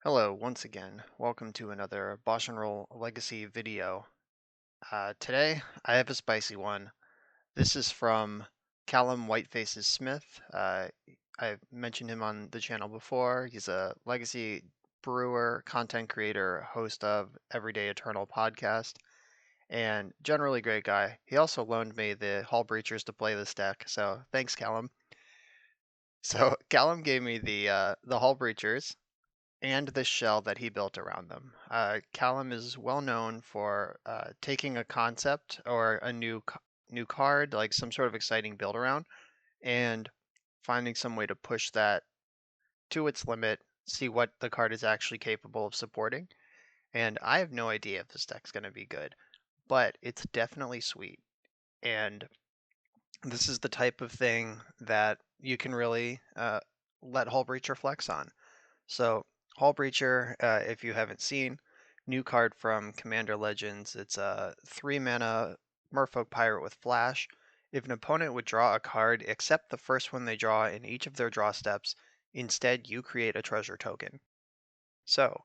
Hello, once again. Welcome to another Bosch and Roll Legacy video. Today, I have a spicy one. This is from Callum Whitefaces Smith. I've mentioned him on the channel before. He's a Legacy brewer, content creator, host of Everyday Eternal podcast, and generally great guy. He also loaned me the Hullbreachers to play this deck, so thanks, Callum. So Callum gave me the Hullbreachers and the shell that he built around them. Callum is well known for taking a concept or a new card, like some sort of exciting build around, and finding some way to push that to its limit, see what the card is actually capable of supporting. And I have no idea if this deck's going to be good, but it's definitely sweet. And this is the type of thing that you can really let Hullbreacher flex on. So Hullbreacher, if you haven't seen, new card from Commander Legends. It's a 3-mana Merfolk Pirate with Flash. If an opponent would draw a card except the first one they draw in each of their draw steps, instead you create a treasure token. So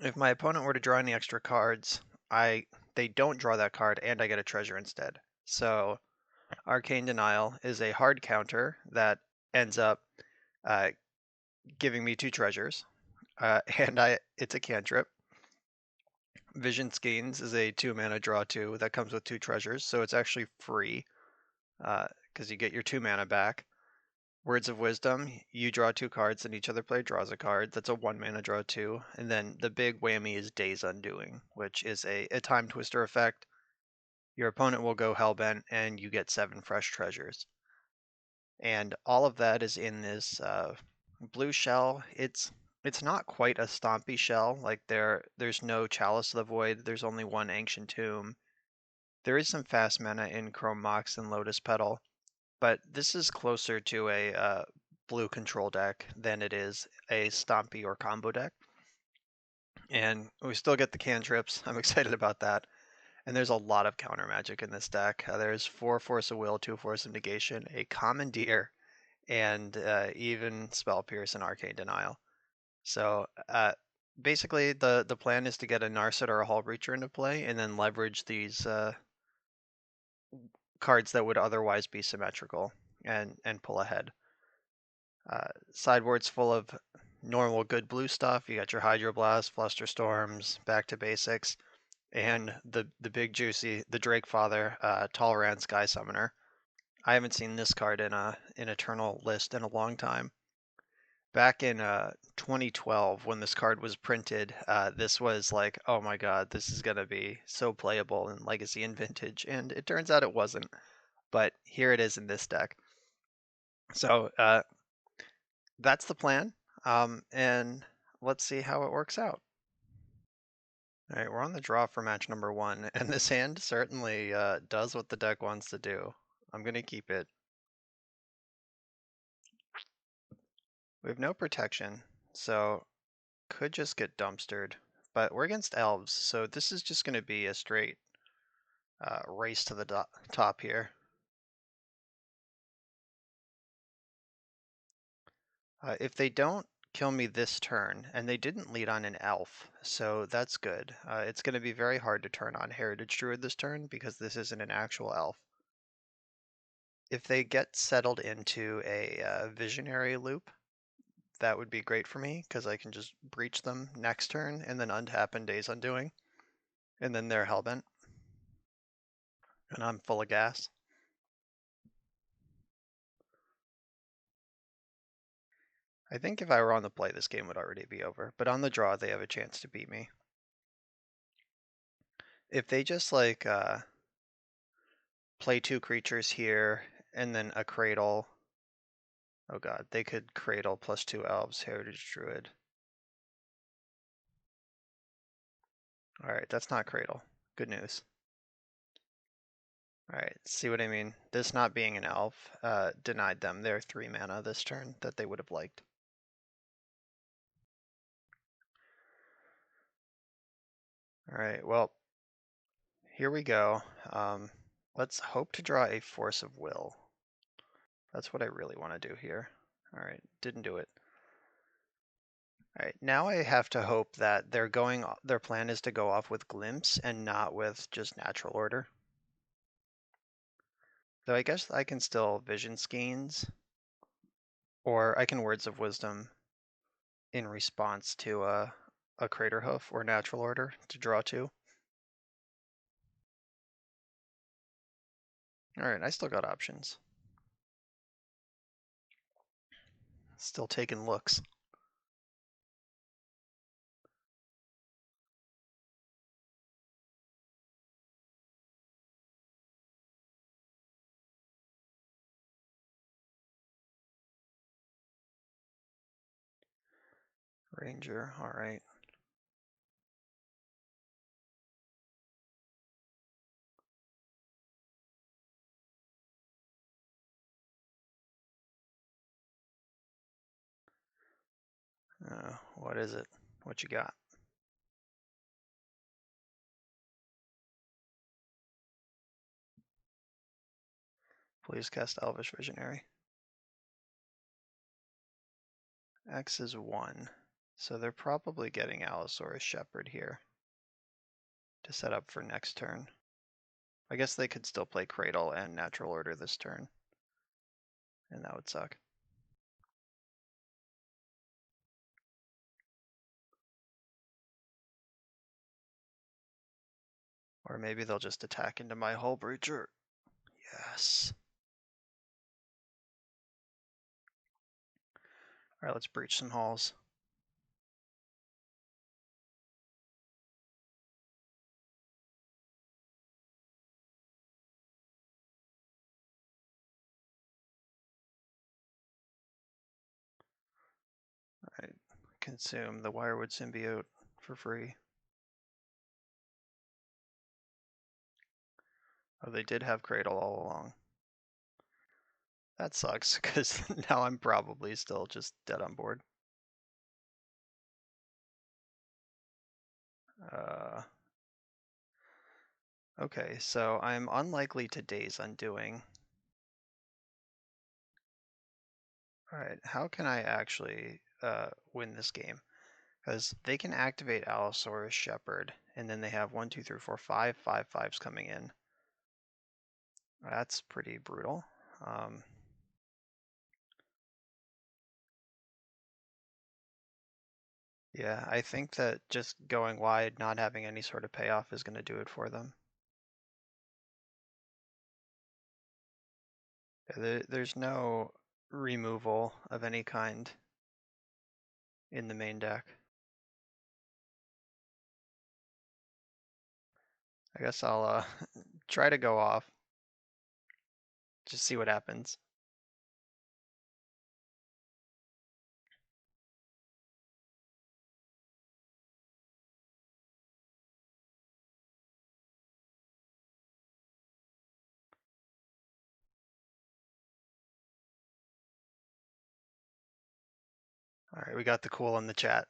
if my opponent were to draw any extra cards, they don't draw that card and I get a treasure instead. So Arcane Denial is a hard counter that ends up uh, giving me 2 treasures. And it's a cantrip. Vision Skeins is a 2-mana draw 2 that comes with 2 treasures, so it's actually free because you get your 2 mana back. Words of Wisdom, you draw 2 cards and each other player draws a card. That's a 1-mana draw 2. And then the big whammy is Days Undoing, which is a time twister effect. Your opponent will go Hellbent and you get 7 fresh treasures. And all of that is in this blue shell. It's not quite a stompy shell. Like there's no Chalice of the Void. There's only one Ancient Tomb. There is some fast mana in Chrome Mox and Lotus Petal, but this is closer to a blue control deck than it is a stompy or combo deck. And we still get the cantrips. I'm excited about that. And there's a lot of counter magic in this deck. There's 4 Force of Will, 2 Force of Negation, a Commandeer, and even Spell Pierce and Arcane Denial. So basically, the plan is to get a Narset or a Hullbreacher into play, and then leverage these cards that would otherwise be symmetrical and pull ahead. Sideboard's full of normal good blue stuff. You got your Hydroblast, Flusterstorms, Back to Basics, and the big juicy, the Drakefather, Talran Sky Summoner. I haven't seen this card in an Eternal list in a long time. Back in 2012, when this card was printed, this was like, oh my god, this is gonna be so playable in Legacy and Vintage, and it turns out it wasn't. But here it is in this deck. So that's the plan, and let's see how it works out. All right, we're on the draw for match number 1, and this hand certainly does what the deck wants to do. I'm gonna keep it. We have no protection, so could just get dumpstered, but we're against Elves, so this is just gonna be a straight race to the top here. If they don't kill me this turn, and they didn't lead on an elf, so that's good. It's going to be very hard to turn on Heritage Druid this turn because this isn't an actual elf. If they get settled into a Visionary loop, that would be great for me because I can just breach them next turn and then untap and Days Undoing, and then they're Hellbent, and I'm full of gas. I think if I were on the play, this game would already be over, but on the draw, they have a chance to beat me. If they just like play 2 creatures here and then a Cradle, oh god, they could Cradle plus 2 Elves, Heritage Druid. Alright, that's not Cradle. Good news. Alright, see what I mean? This not being an elf denied them their 3 mana this turn that they would have liked. Alright, well, here we go. Let's hope to draw a Force of Will. That's what I really want to do here. Alright, didn't do it. All right, now I have to hope that their plan is to go off with glimpse and not with just natural order. Though I guess I can still vision skeins, or I can words of wisdom in response to a crater hoof or natural order to draw two. All right, I still got options. Still taking looks. Ranger, all right. What is it? What you got? Please cast Elvish Visionary. X is 1. So they're probably getting Allosaurus Shepherd here to set up for next turn. I guess they could still play Cradle and Natural Order this turn, and that would suck. Or maybe they'll just attack into my Hullbreacher. Yes. All right, let's breach some halls. All right, consume the Wirewood Symbiote for free. Oh, they did have Cradle all along. That sucks, because now I'm probably still just dead on board. Okay, so I'm unlikely to Daze Undoing. Alright, how can I actually win this game? Because they can activate Allosaurus Shepherd, and then they have 1, 2, 3, 4, 5 5/5s coming in. That's pretty brutal. Yeah, I think that just going wide, not having any sort of payoff is going to do it for them. There's no removal of any kind in the main deck. I guess I'll try to go off. Just see what happens. All right, we got the cool in the chat.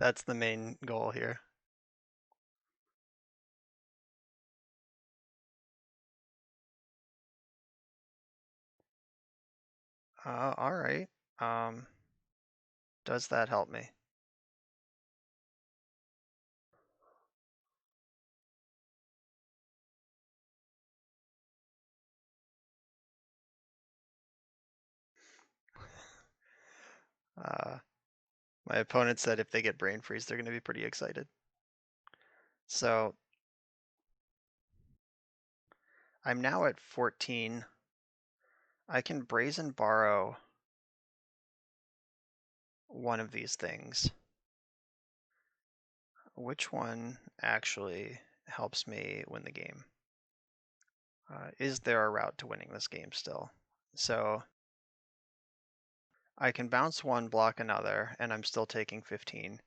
That's the main goal here. All right. Does that help me? My opponent said if they get Brain Freeze, they're going to be pretty excited. So I'm now at 14. I can Brazen Borrow one of these things. Which one actually helps me win the game? Is there a route to winning this game still? So I can bounce one, block another, and I'm still taking 15.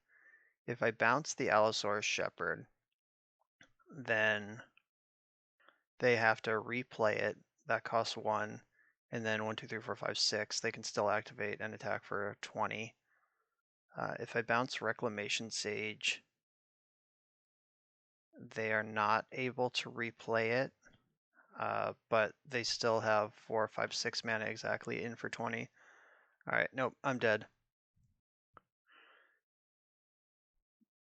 If I bounce the Allosaurus Shepherd, then they have to replay it. That costs 1. And then 1, 2, 3, 4, 5, 6. They can still activate and attack for 20. If I bounce Reclamation Sage, they are not able to replay it. But they still have 4, 5, 6 mana exactly in for 20. All right, nope, I'm dead.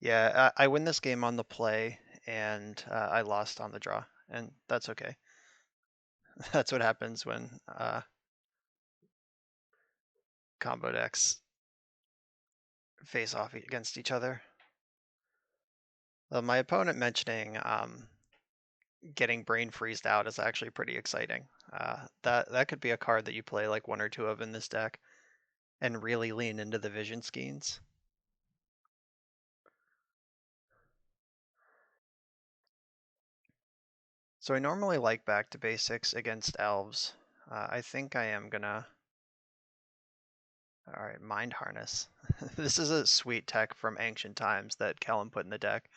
Yeah, I win this game on the play, and I lost on the draw, and that's okay. That's what happens when combo decks face off against each other. My opponent mentioning getting brain freezed out is actually pretty exciting. That could be a card that you play like one or two of in this deck and really lean into the vision skeins. So I normally like back to basics against elves. I think I am gonna. All right, Mind Harness. This is a sweet tech from ancient times that Kellen put in the deck.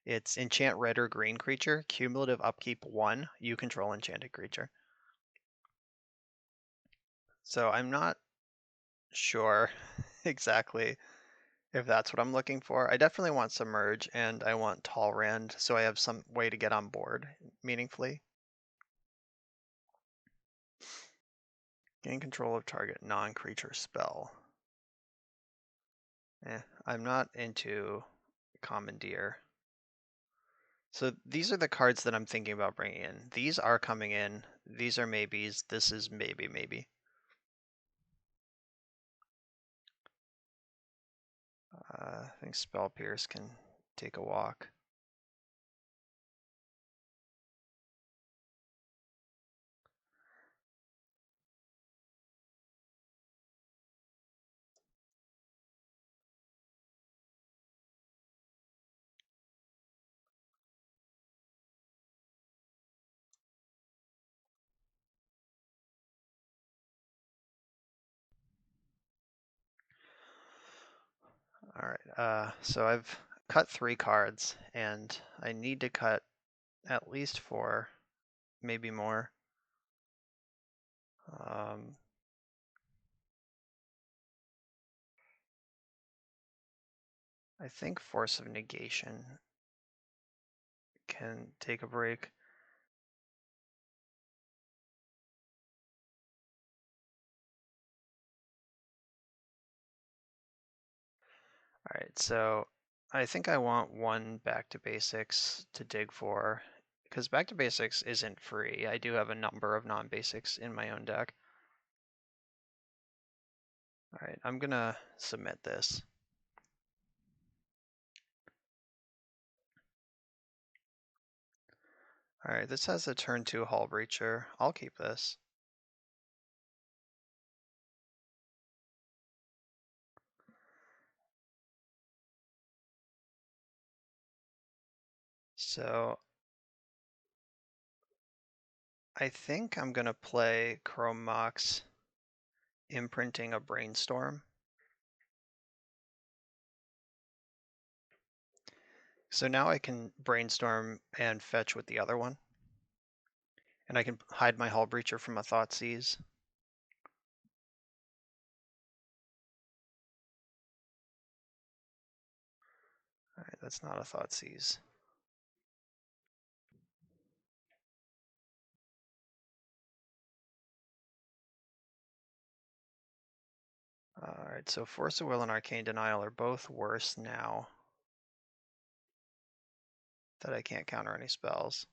It's enchant red or green creature, cumulative upkeep 1, you control enchanted creature. So I'm not sure exactly if that's what I'm looking for. I definitely want Submerge and I want Tall Rand so I have some way to get on board meaningfully. Gain control of target non-creature spell. I'm not into Commandeer. So these are the cards that I'm thinking about bringing in. These are coming in. These are maybes. This is maybe. I think Spell Pierce can take a walk. All right, so I've cut 3 cards, and I need to cut at least 4, maybe more. I think Force of Negation can take a break. All right, so I think I want 1 back to basics to dig for, because back to basics isn't free. I do have a number of non-basics in my own deck. All right, I'm gonna submit this. All right, this has a turn 2 Hullbreacher. I'll keep this. So I think I'm gonna play Chrome Mox, imprinting a Brainstorm. So now I can Brainstorm and fetch with the other one. And I can hide my Hullbreacher from a Thoughtseize. All right, that's not a Thoughtseize. All right, so Force of Will and Arcane Denial are both worse now that I can't counter any spells.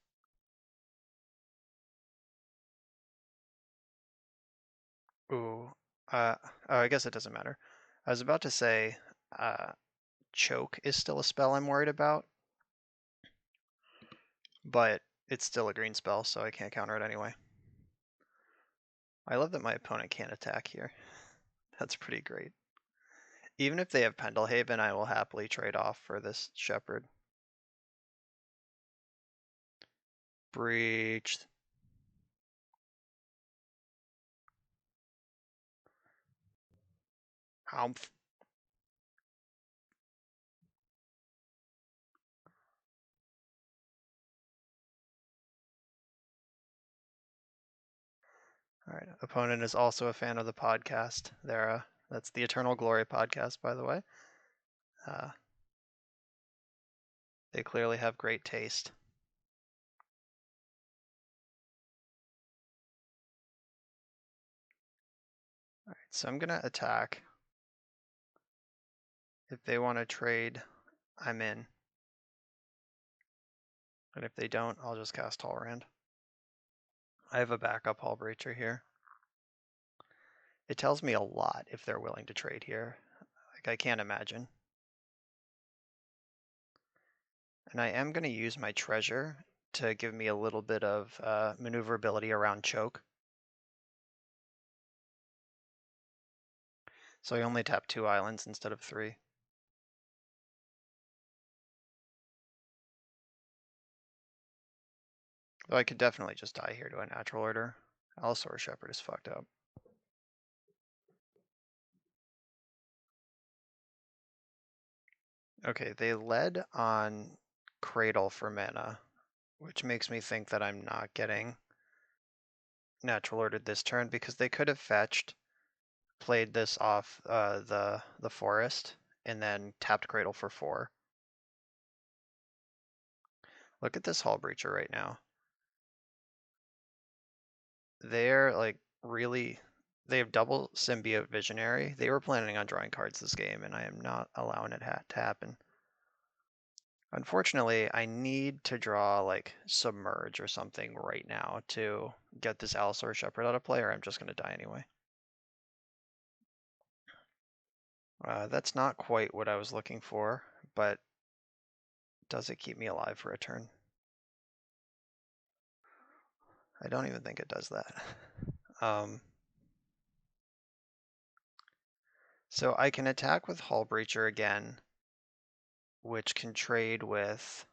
Ooh, oh, I guess it doesn't matter. I was about to say Choke is still a spell I'm worried about, but it's still a green spell, so I can't counter it anyway. I love that my opponent can't attack here. That's pretty great. Even if they have Pendelhaven, I will happily trade off for this Shepherd. Breached. Humph. All right. Opponent is also a fan of the podcast. That's the Eternal Glory podcast, by the way. They clearly have great taste. All right, so I'm gonna attack. If they want to trade, I'm in. And if they don't, I'll just cast Hullrand. I have a backup Hullbreacher here. It tells me a lot if they're willing to trade here. Like, I can't imagine. And I am going to use my treasure to give me a little bit of maneuverability around choke. So I only tap 2 islands instead of 3. Though I could definitely just die here to a natural order. Allosaurus Shepherd is fucked up. Okay, they led on Cradle for mana, which makes me think that I'm not getting natural ordered this turn because they could have fetched, played this off the forest, and then tapped Cradle for 4. Look at this Hullbreacher right now. They're like really, they have double Symbiote Visionary. They were planning on drawing cards this game, and I am not allowing it to happen. Unfortunately, I need to draw like Submerge or something right now to get this Allosaurus Shepherd out of play, or I'm just going to die anyway. That's not quite what I was looking for, but does it keep me alive for a turn? I don't even think it does that. So I can attack with Hullbreacher again, which can trade with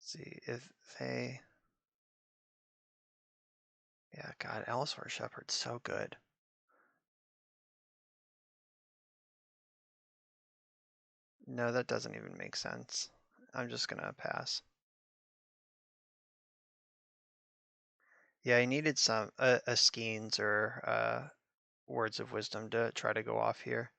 see if they, yeah, God, Allosaurus Shepherd's so good. No, that doesn't even make sense. I'm just gonna pass. Yeah, I needed some a Skeins or Words of Wisdom to try to go off here.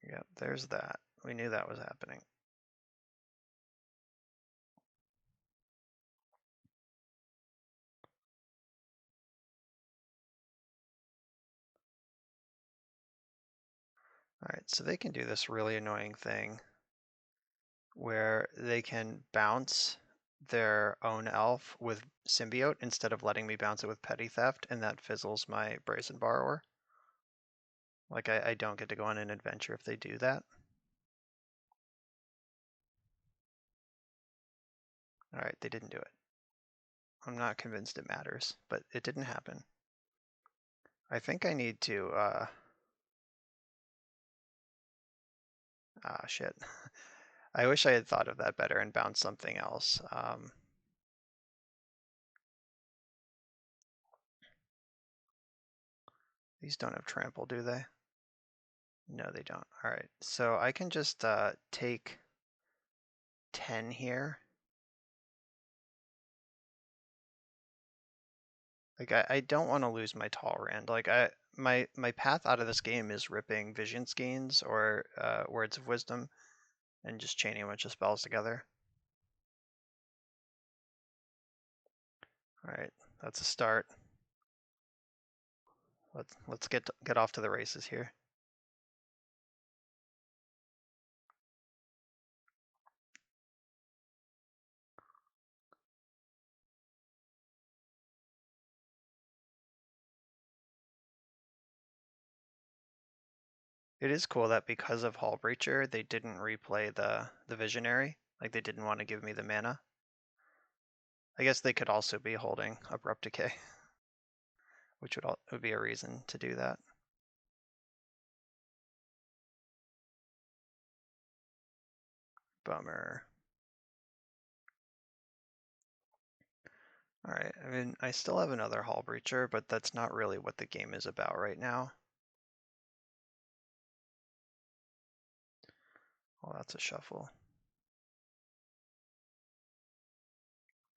Yeah, there's that. We knew that was happening. All right, so they can do this really annoying thing where they can bounce their own elf with Symbiote instead of letting me bounce it with Petty Theft, and that fizzles my Brazen Borrower. Like, I don't get to go on an adventure if they do that. All right, they didn't do it. I'm not convinced it matters, but it didn't happen. I think I need to, shit. I wish I had thought of that better and bounced something else. These don't have trample, do they? No, they don't. All right, so I can just take 10 here. Like I don't want to lose my Talrand. Like my path out of this game is ripping Vision Skeins or Words of Wisdom and just chaining a bunch of spells together. All right, that's a start. Let's get off to the races here. It is cool that because of Hullbreacher, they didn't replay the Visionary. Like they didn't want to give me the mana. I guess they could also be holding Abrupt Decay, which would be a reason to do that. Bummer. All right, I mean, I still have another Hullbreacher, but that's not really what the game is about right now. Well, that's a shuffle.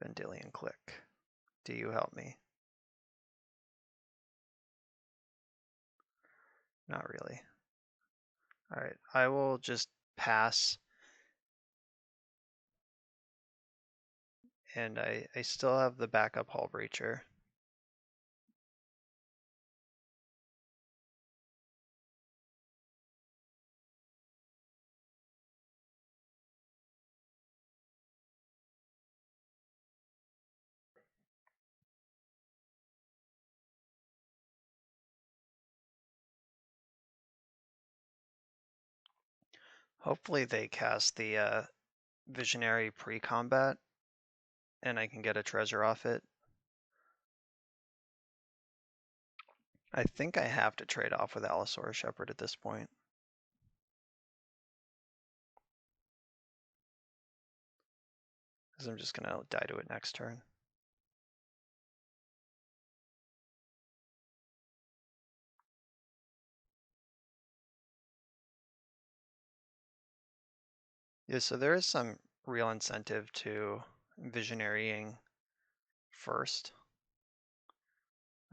Vendilion Click. Do you help me? Not really. All right, I will just pass. And I still have the backup Hullbreacher. Hopefully they cast the Visionary pre-combat and I can get a treasure off it. I think I have to trade off with Allosaurus Shepherd at this point. Because I'm just going to die to it next turn. Yeah, so there is some real incentive to visionarying first.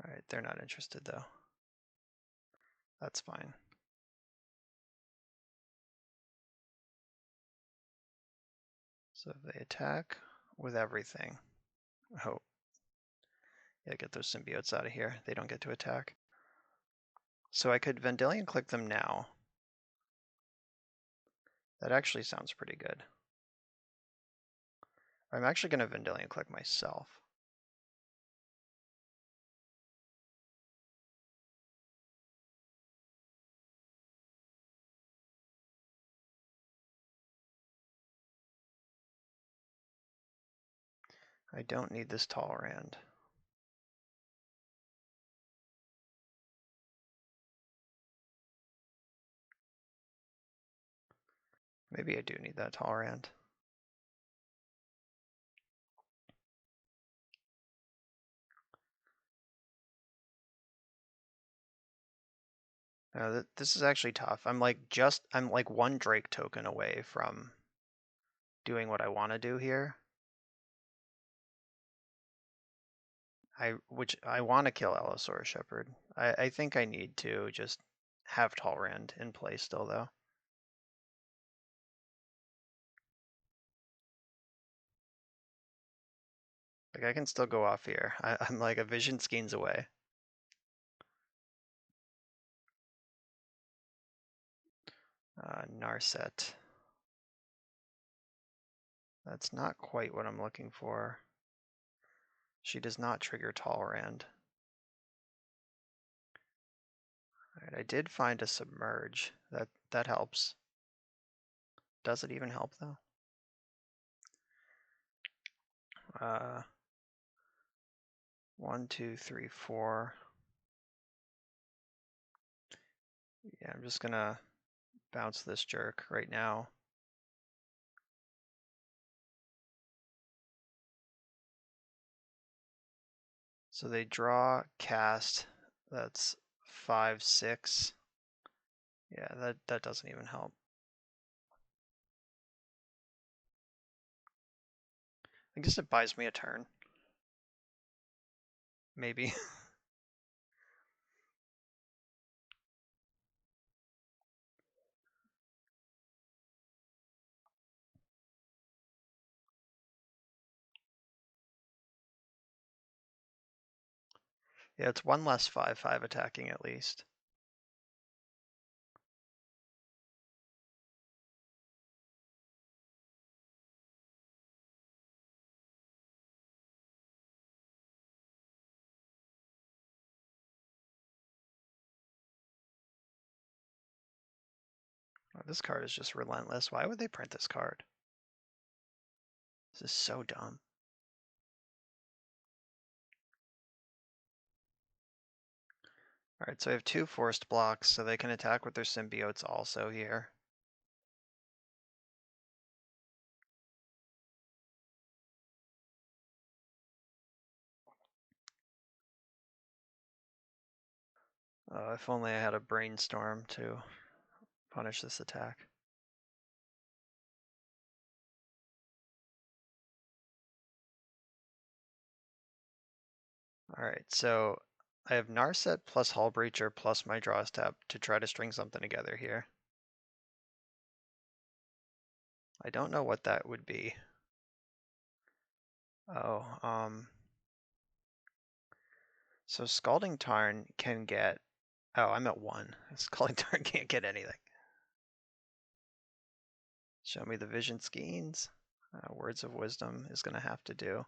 All right, they're not interested though. That's fine. So if they attack with everything, oh, yeah, get those symbiotes out of here. They don't get to attack. So I could Vendilion click them now. That actually sounds pretty good. I'm actually going to Vendilion click myself. I don't need this tall rand. Maybe I do need that tall rand. This is actually tough. I'm like one Drake token away from doing what I want to do here. Which I want to kill Allosaurus Shepherd. I think I need to just have tall rand in play still though. Like I can still go off here. I'm like a vision skeins away. Narset. That's not quite what I'm looking for. She does not trigger tall rand. Alright, I did find a submerge. That helps. Does it even help though? 1, 2, 3, 4. Yeah, I'm just gonna bounce this jerk right now. So they draw, cast, that's 5, 6. Yeah, that doesn't even help. I guess it buys me a turn. Maybe. Yeah, it's 1 less 5/5 attacking at least. Oh, this card is just relentless. Why would they print this card? This is so dumb. Alright, so I have 2 forced blocks, so they can attack with their symbiotes also here. If only I had a brainstorm to punish this attack. Alright, so I have Narset plus Hullbreacher plus my draw step to try to string something together here. I don't know what that would be. Oh, so Scalding Tarn can get, oh, I'm at 1. Scalding Tarn can't get anything. Show me the Vision Skeins. Words of Wisdom is going to have to do.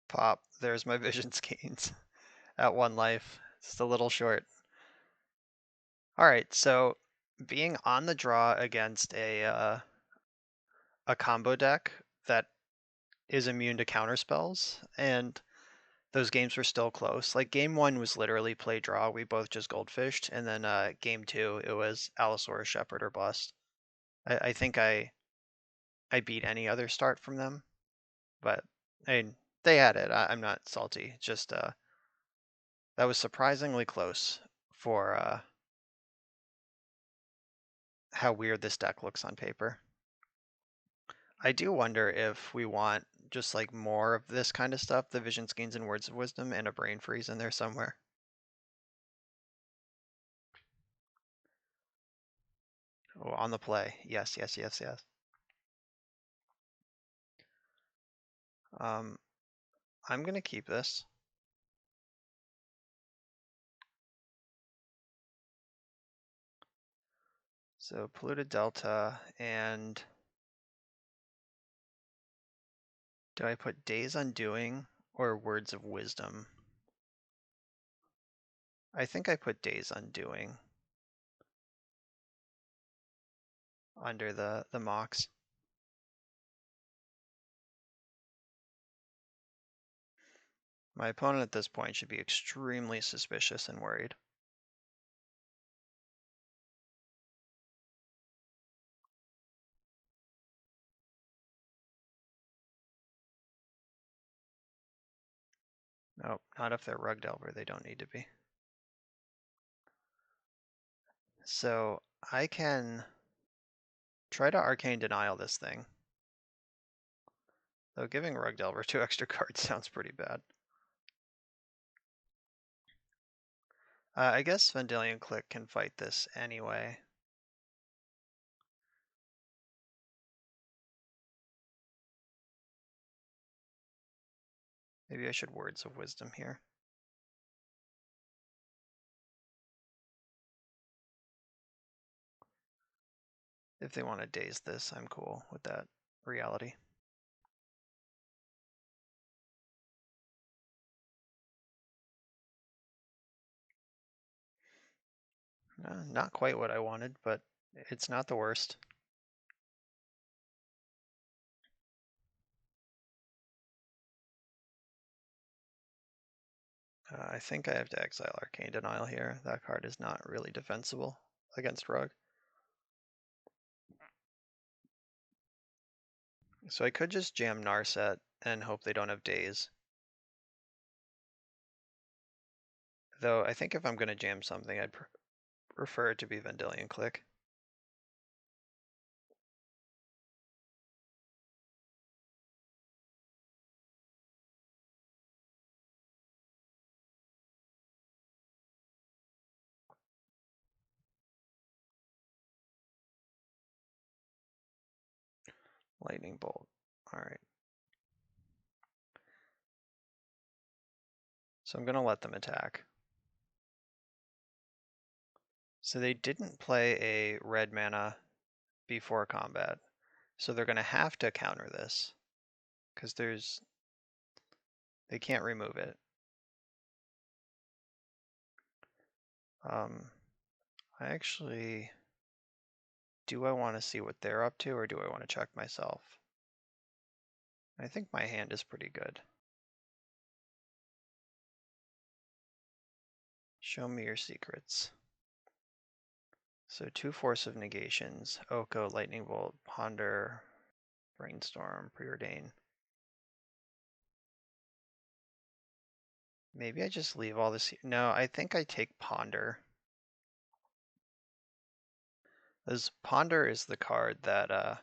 Pop, there's my Vision Skeins at 1 life. Just a little short. All right, so being on the draw against a combo deck that is immune to counter spells, and those games were still close. Like game 1 was literally play draw. We both just goldfished, and then game 2 it was Allosaurus Shepherd or bust. I think I beat any other start from them, but I mean they had it. I'm not salty. Just that was surprisingly close for how weird this deck looks on paper. I do wonder if we want just like more of this kind of stuff, the Vision Skeins and Words of Wisdom, and a Brain Freeze in there somewhere. Oh, on the play. Yes, yes, yes, yes. I'm gonna keep this. So Polluted Delta, and do I put Days Undoing or Words of Wisdom? I think I put Days Undoing under the Mox. My opponent at this point should be extremely suspicious and worried. Nope, not if they're Rug Delver, they don't need to be. So I can try to Arcane Denial this thing. Though giving Rug Delver 2 extra cards sounds pretty bad. I guess Vendilion Click can fight this anyway. Maybe I should Words of Wisdom here. If they want to daze this, I'm cool with that reality. Not quite what I wanted, but it's not the worst. I think I have to exile Arcane Denial here. That card is not really defensible against Rug. So I could just jam Narset and hope they don't have Daze. Though I think if I'm going to jam something, I'd prefer it to be Vendilion Click. Lightning Bolt. All right. So I'm going to let them attack. So they didn't play a red mana before combat. So they're going to have to counter this because they can't remove it. I actually, do I want to see what they're up to or do I want to check myself? I think my hand is pretty good. Show me your secrets. So 2 Force of Negations, Oko, Lightning Bolt, Ponder, Brainstorm, Preordain. Maybe I just leave all this here. No, I think I take Ponder. This Ponder is the card that,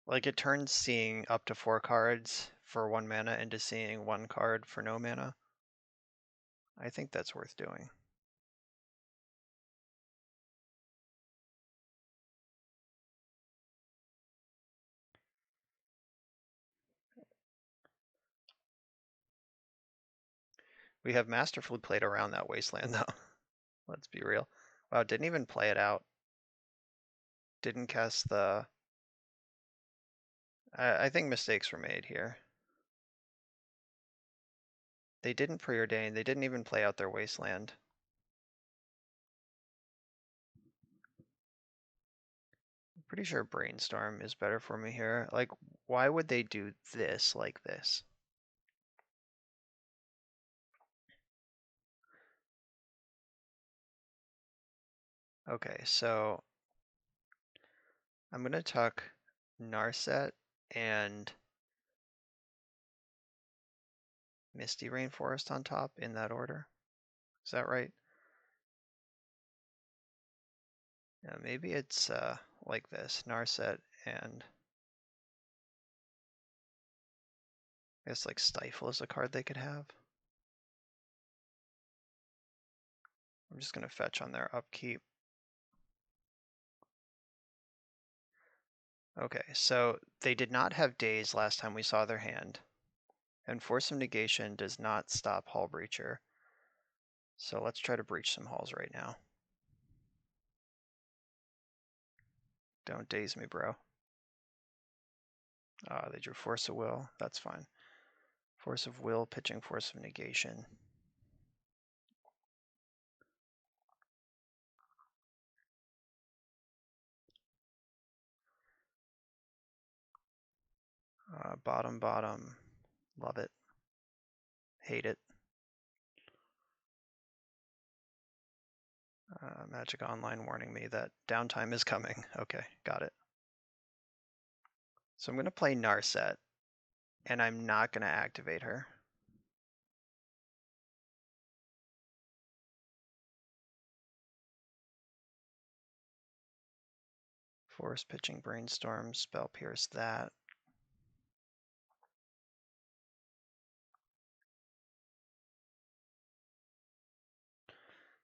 like it turns seeing up to 4 cards for 1 mana into seeing 1 card for no mana. I think that's worth doing. We have masterfully played around that wasteland though. Let's be real. Wow, didn't even play it out. Didn't cast the... I think mistakes were made here. They didn't preordain. They didn't even play out their wasteland. I'm pretty sure Brainstorm is better for me here. Like, why would they do this like this? Okay, so I'm gonna tuck Narset and Misty Rainforest on top in that order. Is that right? Yeah, maybe it's like this. Narset and I guess like Stifle is a card they could have. I'm just gonna fetch on their upkeep. Okay, so they did not have days last time we saw their hand. And Force of Negation does not stop Hullbreacher. So let's try to breach some halls right now. Don't daze me, bro. They drew Force of Will. That's fine. Force of Will, pitching Force of Negation. Bottom, bottom. Love it. Hate it. Magic Online warning me that downtime is coming. Okay, got it. So I'm going to play Narset, and I'm not going to activate her. Force pitching Brainstorm, Spell Pierce that.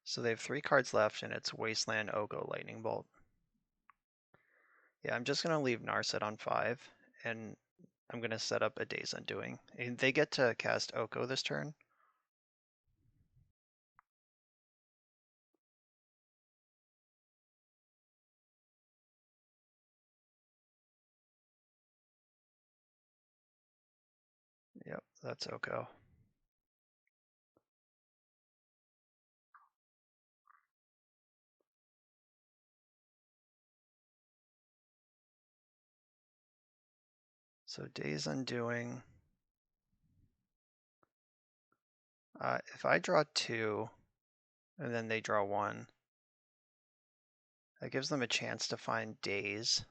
So they have 3 cards left, and it's Wasteland, Oko, Lightning Bolt. Yeah, I'm just going to leave Narset on 5, and I'm going to set up a Days Undoing. And they get to cast Oko this turn. Yep, that's Oko. So Days Undoing. If I draw 2, and then they draw 1, that gives them a chance to find Days.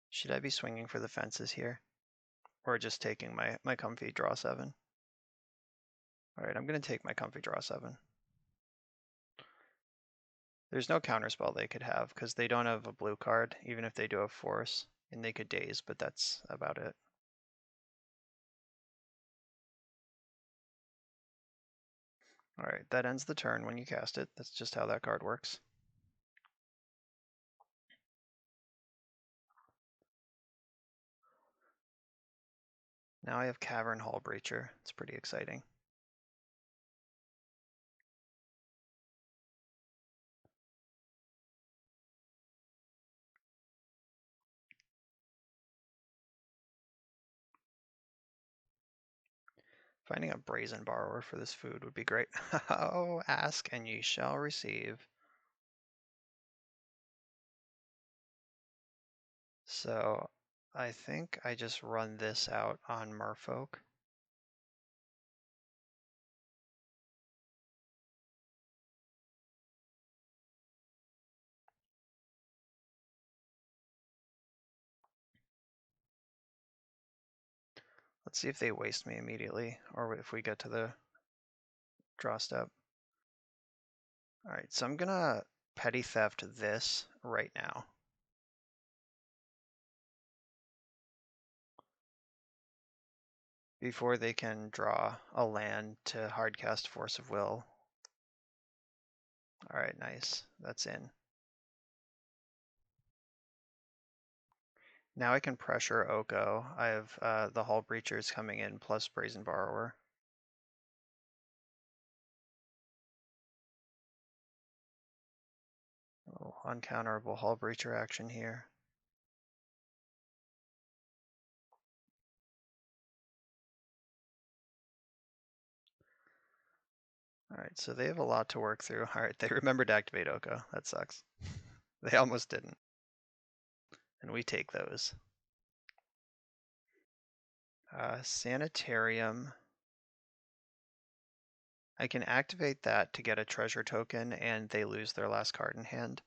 Should I be swinging for the fences here? Or just taking my comfy draw 7? Alright, I'm going to take my comfy draw 7. There's no counterspell they could have, because they don't have a blue card, even if they do have Force. And they could Daze, but that's about it. Alright, that ends the turn when you cast it. That's just how that card works. Now I have Cavern Hullbreacher. It's pretty exciting. Finding a Brazen Borrower for this food would be great. Oh, ask and ye shall receive. So I think I just run this out on Merfolk. Let's see if they waste me immediately, or if we get to the draw step. All right, so I'm gonna petty theft this right now. Before they can draw a land to hardcast Force of Will. All right, nice. That's in. Now I can pressure Oko. I have the Hullbreachers coming in plus Brazen Borrower. Oh, uncounterable Hullbreacher action here. All right, so they have a lot to work through. All right, they remembered to activate Oko. That sucks. They almost didn't. And we take those. Sanitarium. I can activate that to get a treasure token and they lose their last card in hand,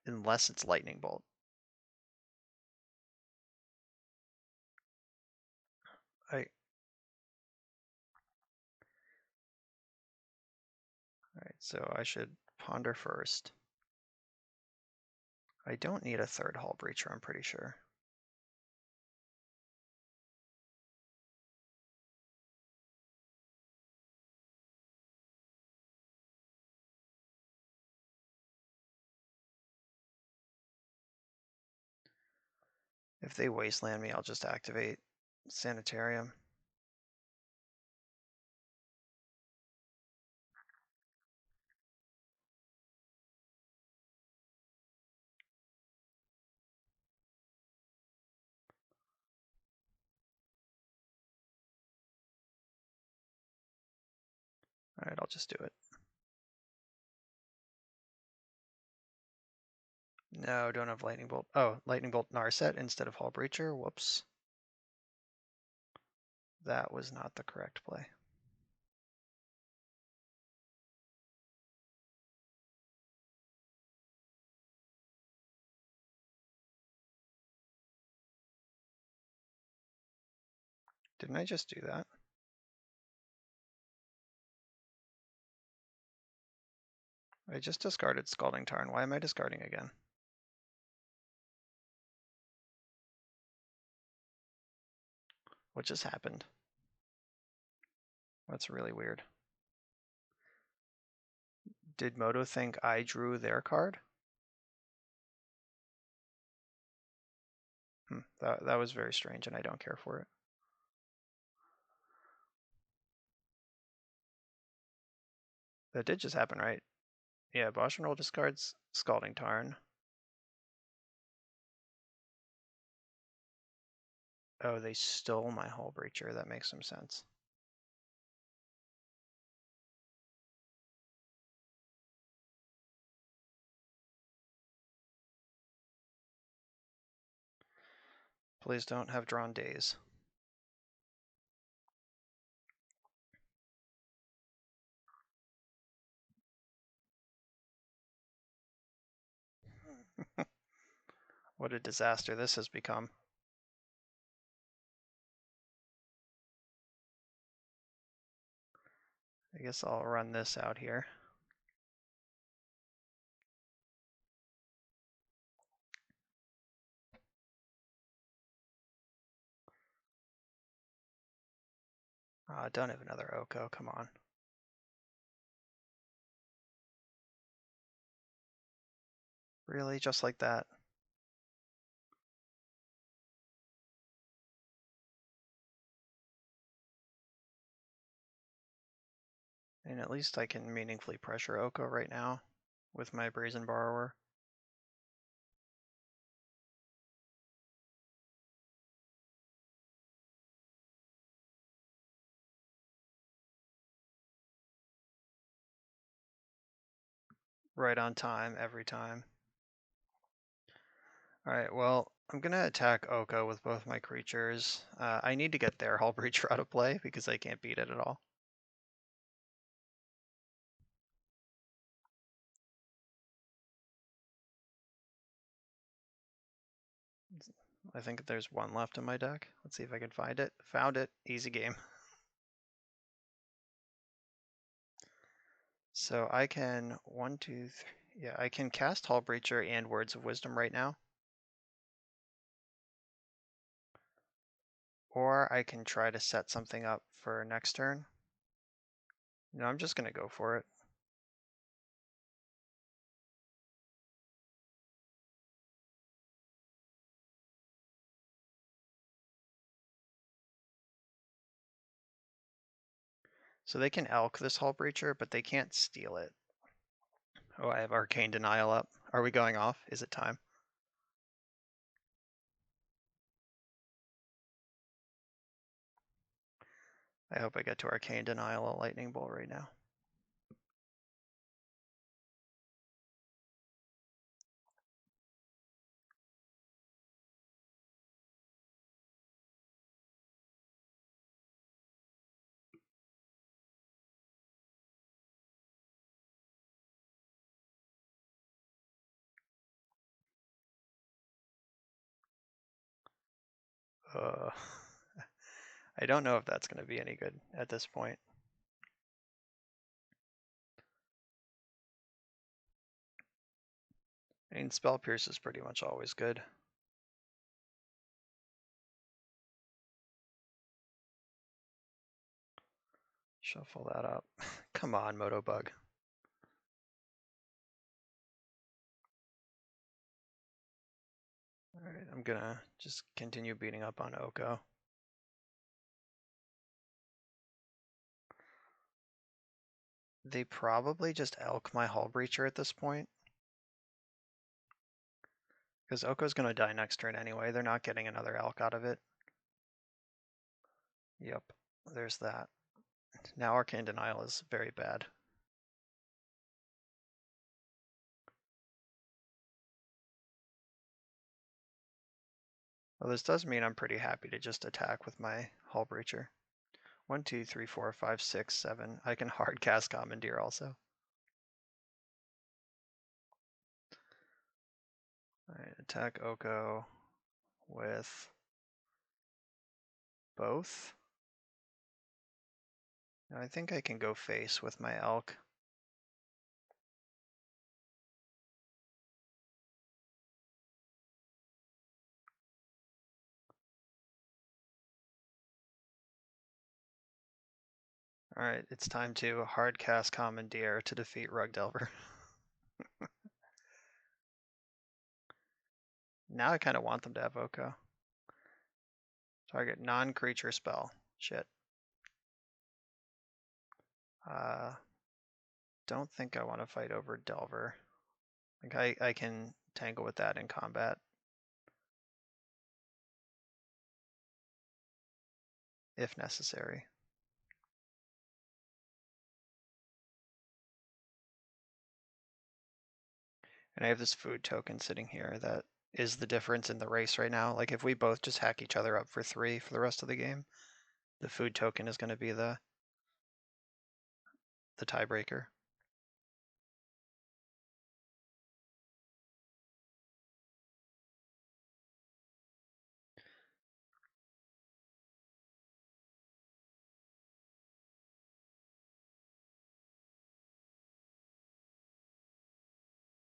unless it's Lightning Bolt. Alright, so I should ponder first. I don't need a third Hullbreacher, I'm pretty sure. If they wasteland me, I'll just activate Sanitarium. Alright, I'll just do it. No, don't have Lightning Bolt. Oh, Lightning Bolt Narset instead of Hullbreacher. Whoops. That was not the correct play. Didn't I just do that? I just discarded Scalding Tarn. Why am I discarding again? What just happened? That's really weird. Did Moto think I drew their card? That was very strange and I don't care for it. That did just happen, right? Yeah, Bosch and Roll discards Scalding Tarn. Oh, they stole my Hullbreacher. That makes some sense. Please don't have drawn days. What a disaster this has become. I guess I'll run this out here. Don't have another Oko, come on. Really, just like that? And at least I can meaningfully pressure Oko right now with my Brazen Borrower. Right on time, every time. Alright, well, I'm gonna attack Oko with both my creatures. I need to get their Hullbreacher out of play because I can't beat it at all. I think there's one left in my deck. Let's see if I can find it. Found it. Easy game. So I can I can cast Hullbreacher and Words of Wisdom right now. Or I can try to set something up for next turn. No, I'm just gonna go for it. So they can Elk this Hullbreacher, but they can't steal it. Oh, I have Arcane Denial up. Are we going off? Is it time? I hope I get to Arcane Denial a Lightning Bolt right now. I don't know if that's going to be any good at this point. I mean, Spell Pierce is pretty much always good. Shuffle that up. Come on, Motobug. Alright, I'm gonna just continue beating up on Oko. They probably just Elk my Hullbreacher at this point. Because Oko's gonna die next turn anyway. They're not getting another Elk out of it. Yep, there's that. Now Arcane Denial is very bad. Well, this does mean I'm pretty happy to just attack with my Hullbreacher. 1, 2, 3, 4, 5, 6, 7. I can hard cast Commandeer also. Alright, attack Oko with both. Now I think I can go face with my Elk. Alright, it's time to hard cast Commandeer to defeat Rugdelver. Now I kind of want them to have Oko. Target non-creature spell. Shit. Don't think I want to fight over Delver. I can tangle with that in combat. If necessary. And I have this food token sitting here that is the difference in the race right now. Like if we both just hack each other up for 3 for the rest of the game, the food token is going to be the tiebreaker.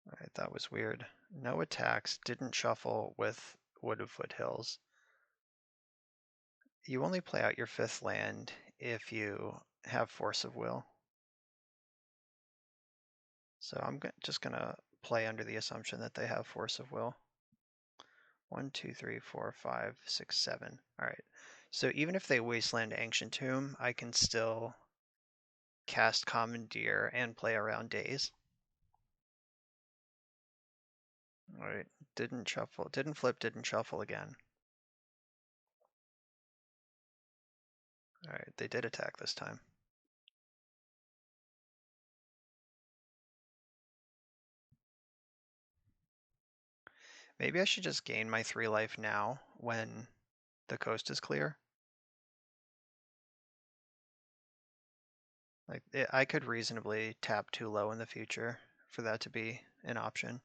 Alright, that was weird. No attacks, didn't shuffle with Wood of Foothills. You only play out your 5th land if you have Force of Will. So I'm just gonna play under the assumption that they have Force of Will. 1, 2, 3, 4, 5, 6, 7. Alright. So even if they Wasteland Ancient Tomb, I can still cast Commandeer and play around Daze. Alright, didn't shuffle, didn't flip, didn't shuffle again. Alright, they did attack this time. Maybe I should just gain my 3 life now when the coast is clear. Like, I could reasonably tap too low in the future for that to be an option.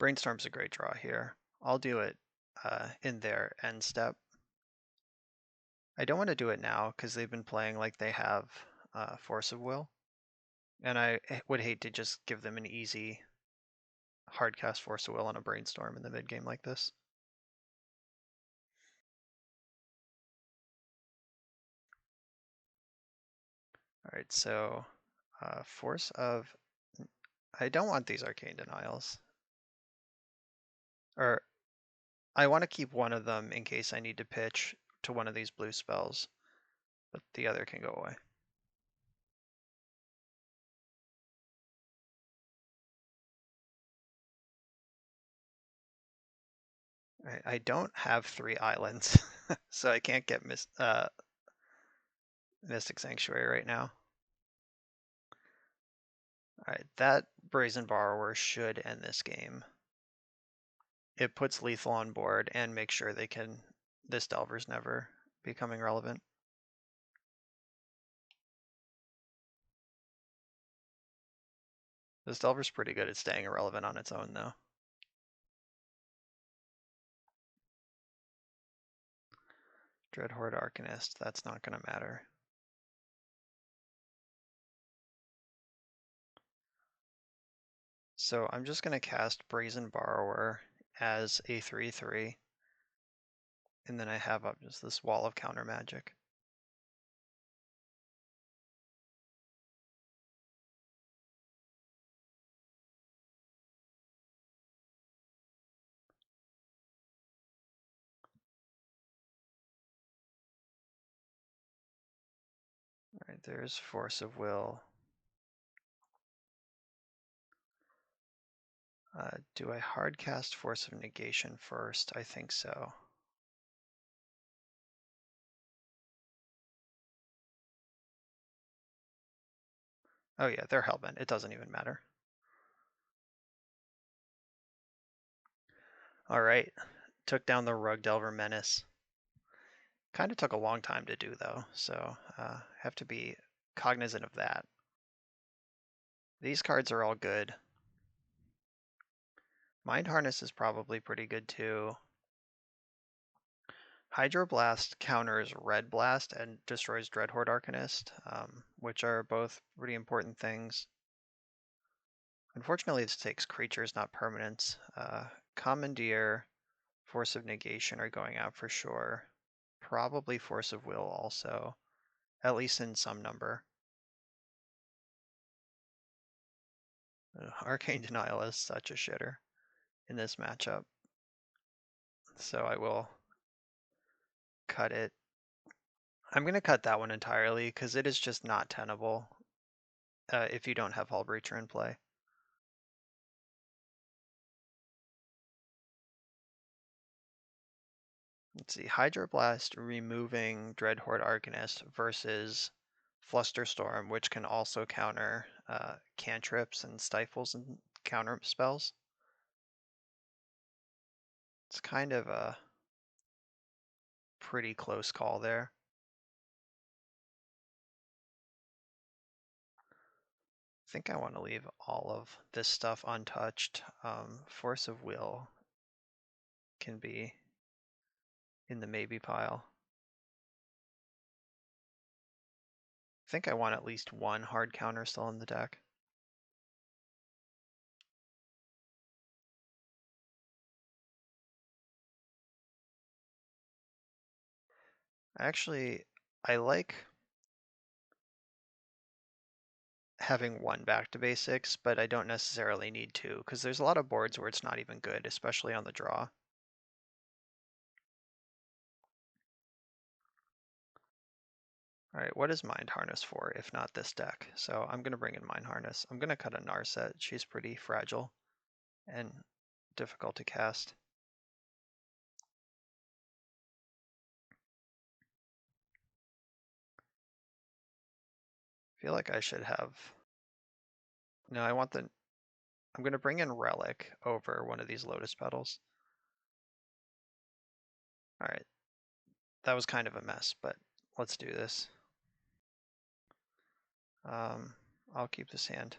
Brainstorm's a great draw here. I'll do it in their end step. I don't want to do it now because they've been playing like they have Force of Will. And I would hate to just give them an easy hardcast Force of Will on a Brainstorm in the mid game like this. All right, so Force of... I don't want these Arcane Denials. Or I want to keep one of them in case I need to pitch to one of these blue spells, but the other can go away. I don't have 3 islands, so I can't get Mystic Sanctuary right now. Alright, that Brazen Borrower should end this game. It puts lethal on board and makes sure they can... this Delver's never becoming relevant. This Delver's pretty good at staying irrelevant on its own, though. Dreadhorde Arcanist, that's not going to matter. So I'm just going to cast Brazen Borrower as a 3/3, and then I have up just this wall of counter magic. Alright, there's Force of Will. Do I hardcast Force of Negation first? I think so. Oh yeah, they're hellbent. It doesn't even matter. Alright, took down the Rug Delver Menace. Kind of took a long time to do though, so have to be cognizant of that. These cards are all good. Mind Harness is probably pretty good too. Hydroblast counters Red Blast and destroys Dreadhorde Arcanist, which are both pretty important things. Unfortunately, this takes creatures, not permanents. Commandeer, Force of Negation are going out for sure. Probably Force of Will also, at least in some number. Arcane Denial is such a shitter in this matchup. So I will cut it. I'm going to cut that one entirely because it is just not tenable if you don't have Hullbreacher in play. Let's see, Hydroblast removing Dreadhorde Arcanist versus Flusterstorm, which can also counter cantrips and stifles and counter spells. It's kind of a pretty close call there. I think I want to leave all of this stuff untouched. Force of Will can be in the maybe pile. I think I want at least one hard counter still in the deck. Actually, I like having one back to basics, but I don't necessarily need two, because there's a lot of boards where it's not even good, especially on the draw. Alright, what is Mind Harness for, if not this deck? So I'm going to bring in Mind Harness. I'm going to cut a Narset. She's pretty fragile and difficult to cast. I feel like I should have... No, I want the... I'm going to bring in Relic over one of these Lotus Petals. Alright, that was kind of a mess, but let's do this. I'll keep this hand.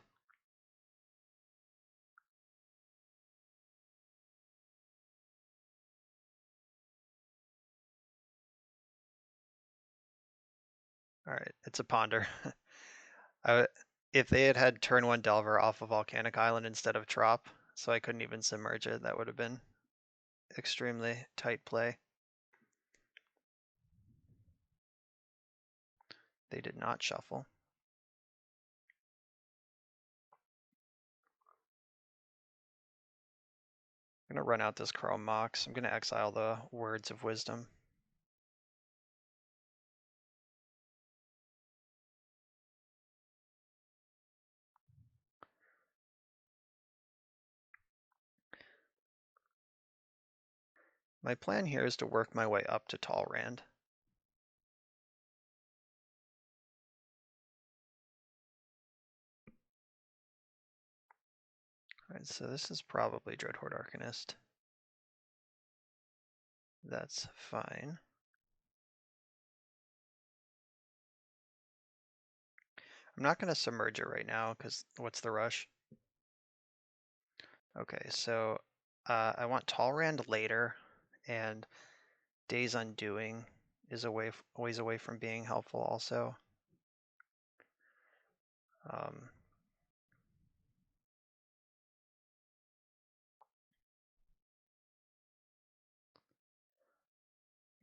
All right, it's a ponder. If they had had turn 1 Delver off a volcanic island instead of Trop, so I couldn't even submerge it, that would have been extremely tight play. They did not shuffle. I'm gonna run out this Chrome Mox. I'm gonna exile the Words of Wisdom. My plan here is to work my way up to Tall Rand. Alright, so this is probably Dreadhorde Arcanist. That's fine. I'm not going to submerge it right now, because what's the rush? Okay, so I want Tall Rand later, and Days Undoing is always away from being helpful also.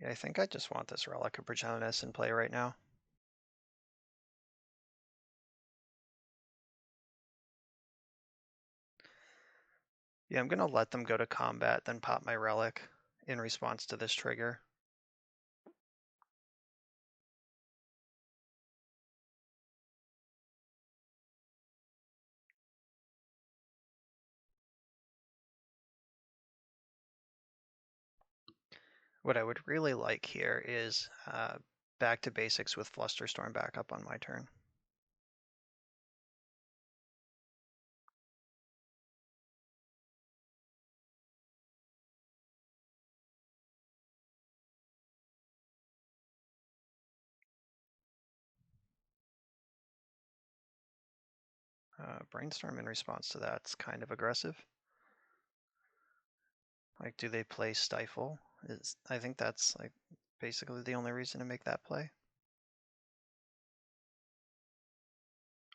Yeah, I think I just want this Relic of Progenitus in play right now. Yeah, I'm going to let them go to combat, then pop my Relic in response to this trigger. What I would really like here is back to basics with Flusterstorm back up on my turn. Brainstorm in response to that's kind of aggressive. Like, do they play Stifle? I think that's like basically the only reason to make that play.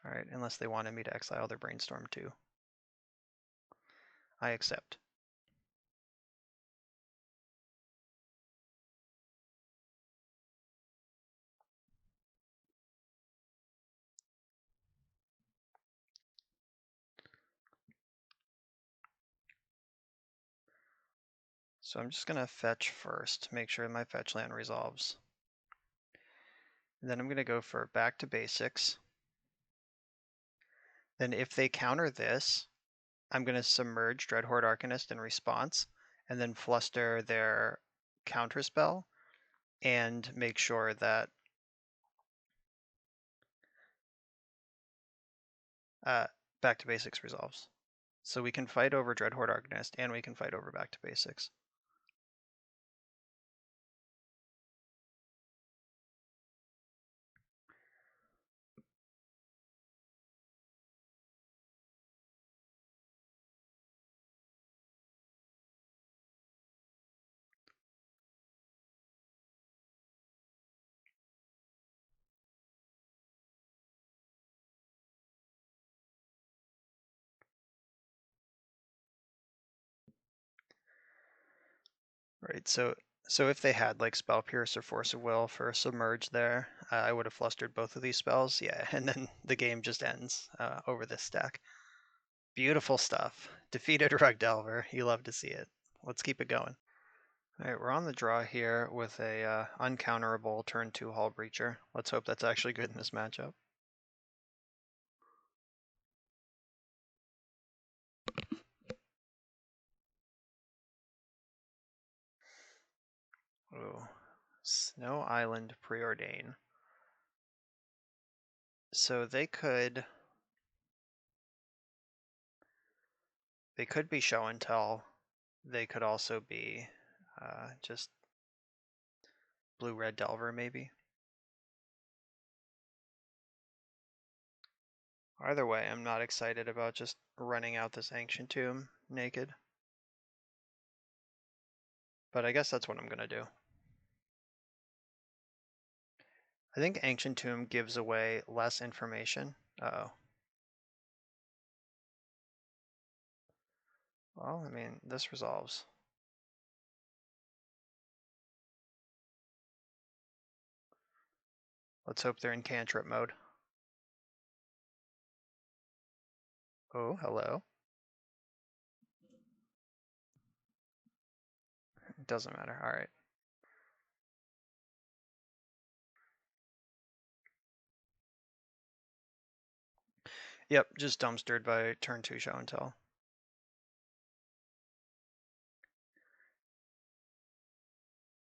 All right, unless they wanted me to exile their Brainstorm too. I accept. So I'm just gonna fetch first, make sure my fetch land resolves. And then I'm gonna go for back to basics. Then if they counter this, I'm gonna submerge Dreadhorde Arcanist in response, and then fluster their counterspell, and make sure that back to basics resolves. So we can fight over Dreadhorde Arcanist, and we can fight over back to basics. Right, so if they had like Spell Pierce or Force of Will for a Submerge there, I would have flustered both of these spells, yeah, and then the game just ends over this stack. Beautiful stuff. Defeated Rug Delver, you love to see it. Let's keep it going. All right, we're on the draw here with a uncounterable turn 2 Hullbreacher. Let's hope that's actually good in this matchup. Oh, Snow Island Preordain. So they could be show and tell. They could also be just blue-red Delver maybe. Either way, I'm not excited about just running out this Ancient Tomb naked. But I guess that's what I'm gonna do. I think Ancient Tomb gives away less information. Uh-oh. Well, I mean, this resolves. Let's hope they're in cantrip mode. Oh, hello. It doesn't matter. All right. Yep, just dumpstered by turn 2 show and tell.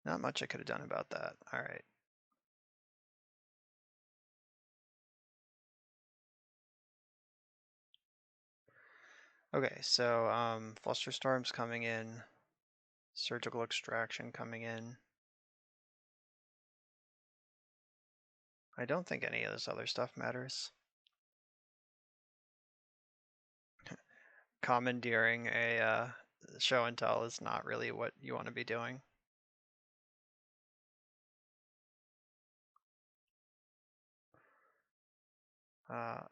Not much I could have done about that. All right. Okay, so Flusterstorm's coming in. Surgical Extraction coming in. I don't think any of this other stuff matters. Commandeering a show and tell is not really what you want to be doing.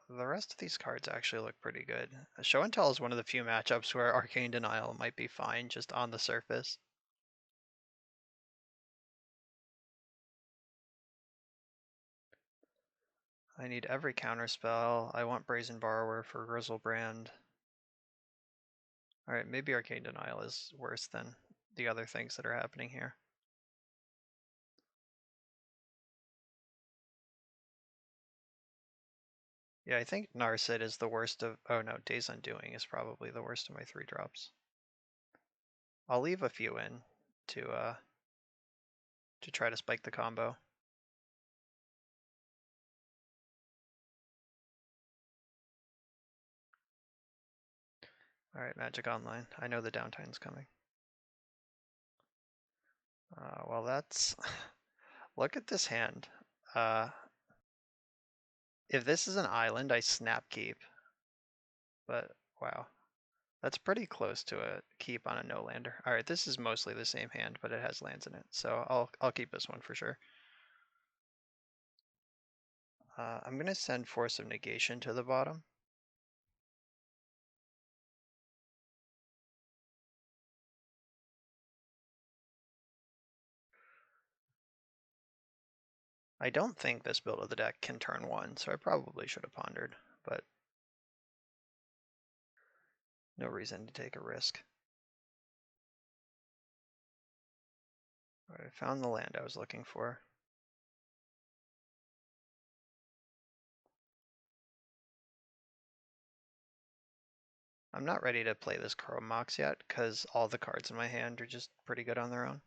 The rest of these cards actually look pretty good. Show and tell is one of the few matchups where Arcane Denial might be fine just on the surface. I need every counterspell. I want Brazen Borrower for Grizzlebrand. Alright, maybe Arcane Denial is worse than the other things that are happening here. Yeah, I think Narset is the worst of... Oh no, Days Undoing is probably the worst of my 3-drops. I'll leave a few in to try to spike the combo. Alright, Magic Online. I know the downtime's coming. Well, that's... Look at this hand. If this is an island, I snap keep. But, wow. That's pretty close to a keep on a no-lander. Alright, this is mostly the same hand, but it has lands in it. So I'll keep this one for sure. I'm going to send Force of Negation to the bottom. I don't think this build of the deck can turn 1, so I probably should have pondered, but no reason to take a risk. Alright, I found the land I was looking for. I'm not ready to play this Chrome Mox yet, because all the cards in my hand are just pretty good on their own.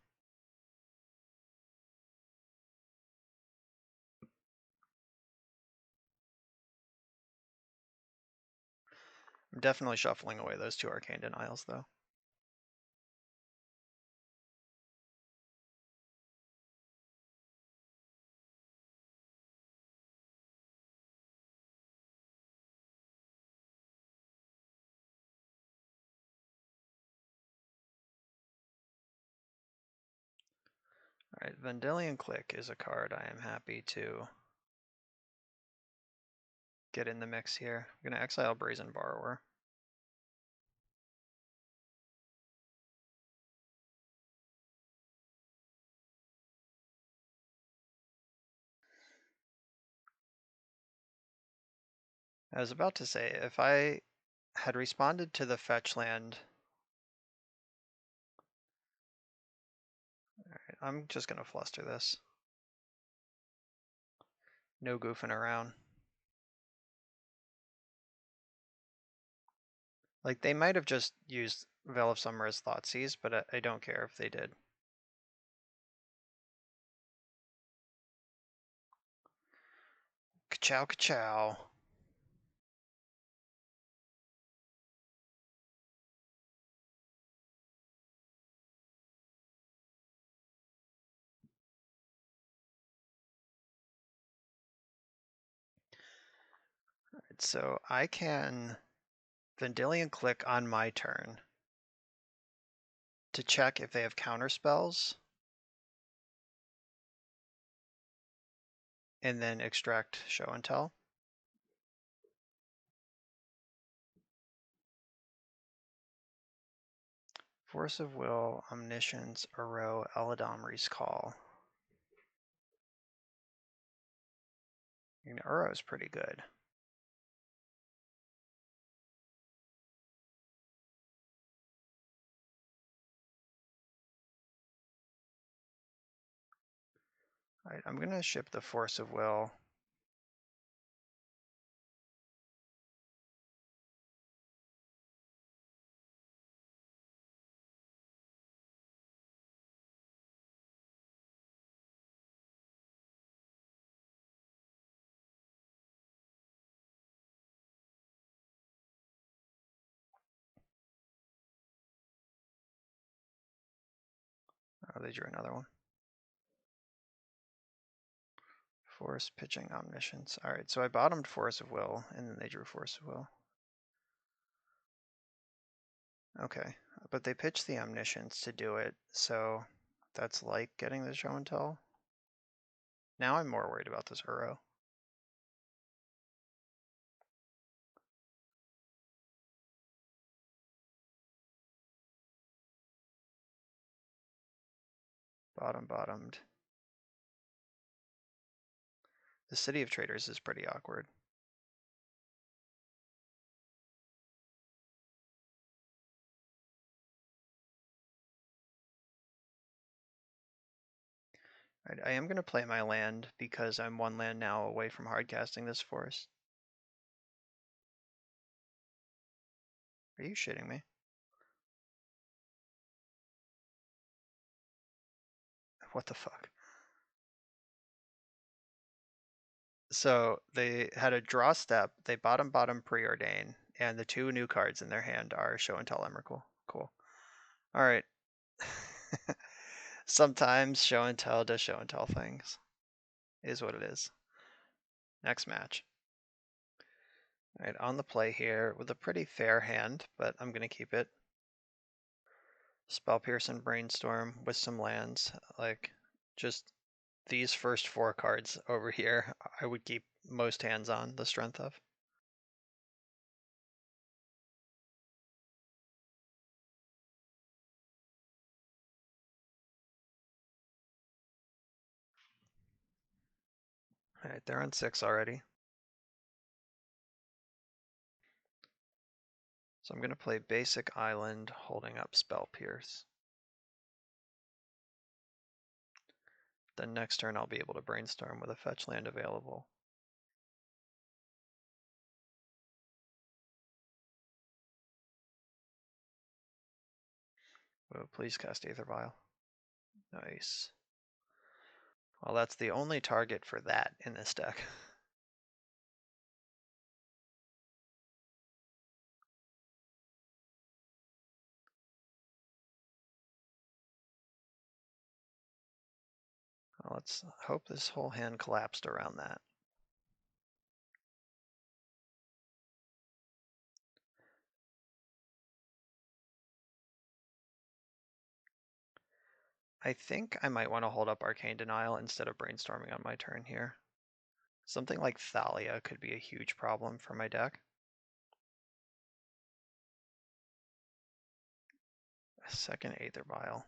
I'm definitely shuffling away those 2 Arcane Denials, though. Alright, Vendilion Click is a card I am happy to get in the mix here. I'm going to exile Brazen Borrower. I was about to say, if I had responded to the fetch land... Alright, I'm just going to fluster this. No goofing around. Like, they might have just used Veil of Summer as Thoughtseize, but I don't care if they did. Ka-chow, ka-chow. Alright, so I can Vendilion Click on my turn to check if they have counter spells. and then extract show and tell. Force of Will, Omniscience, Uro, Eladamri's Call. Uro's pretty good. All right, I'm going to ship the Force of Will. Oh, they drew another one. Force, pitching, Omniscience. All right, so I bottomed Force of Will, and then they drew Force of Will. Okay, but they pitched the Omniscience to do it, so that's like getting the show and tell. Now I'm more worried about this Uro. Bottomed. The City of Traders is pretty awkward. Right, I am going to play my land because I'm one land now away from hardcasting this force. Are you shitting me? What the fuck? So they had a draw step, they bottom preordain, and the two new cards in their hand are Show and Tell Emrakul. Cool. All right. Sometimes Show and Tell does Show and Tell things. It is what it is. Next match. All right, on the play here with a pretty fair hand, but I'm going to keep it. Spell Pierce and Brainstorm with some lands. Like, just these first four cards over here, I would keep most hands on the strength of. All right, they're on 6 already. So I'm going to play basic island, holding up Spell Pierce. Then next turn I'll be able to brainstorm with a fetch land available. Oh, please cast Aether Vial. Nice. Well, that's the only target for that in this deck. Well, let's hope this whole hand collapsed around that. I think I might want to hold up Arcane Denial instead of brainstorming on my turn here. Something like Thalia could be a huge problem for my deck. A second Aether Vial.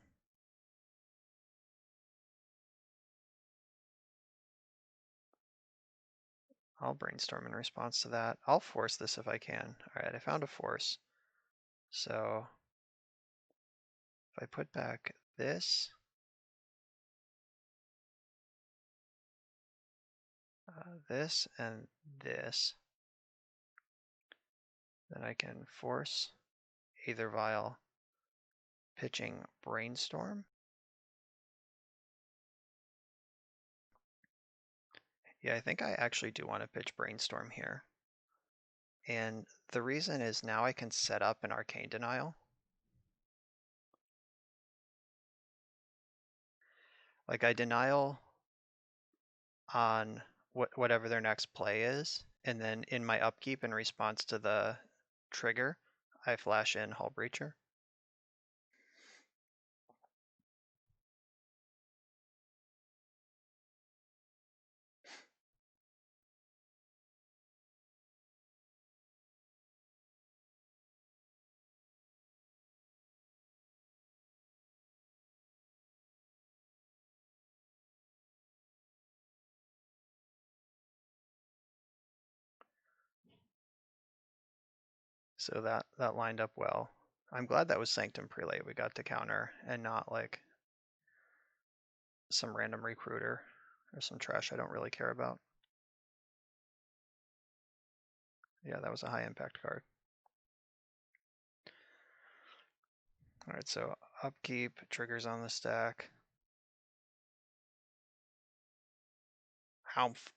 I'll brainstorm in response to that. I'll force this if I can. All right, I found a force. So if I put back this, this, and this, then I can force Aether Vial, pitching Brainstorm. Yeah, I think I actually do want to pitch Brainstorm here. And the reason is now I can set up an Arcane Denial. Like I denial on whatever their next play is, and then in my upkeep in response to the trigger, I flash in Hullbreacher. So that lined up well. I'm glad that was Sanctum Prelate we got to counter and not like some random recruiter or some trash I don't really care about. Yeah, that was a high impact card. All right, so upkeep, triggers on the stack. Haumph.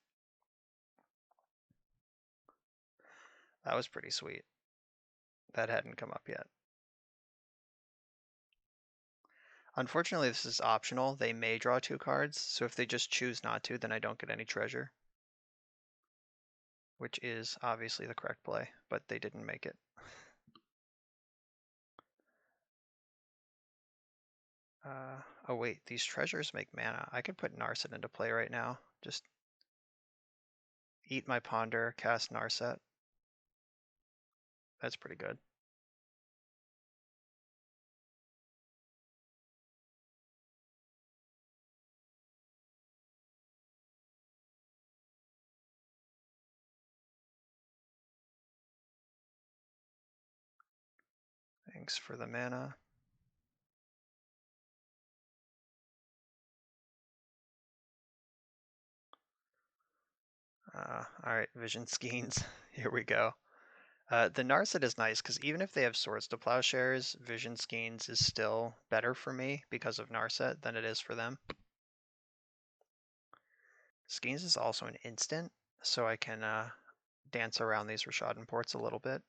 That was pretty sweet. That hadn't come up yet. Unfortunately, this is optional. They may draw 2 cards, so if they just choose not to, then I don't get any treasure. Which is obviously the correct play, but they didn't make it. Oh wait, these treasures make mana. I could put Narset into play right now. Just eat my Ponder, cast Narset. That's pretty good. Thanks for the mana. Alright, Vision Skeins. Here we go. The Narset is nice because even if they have Swords to Plowshares, Vision Skeins is still better for me because of Narset than it is for them. Skeins is also an instant, so I can dance around these Rishadan ports a little bit.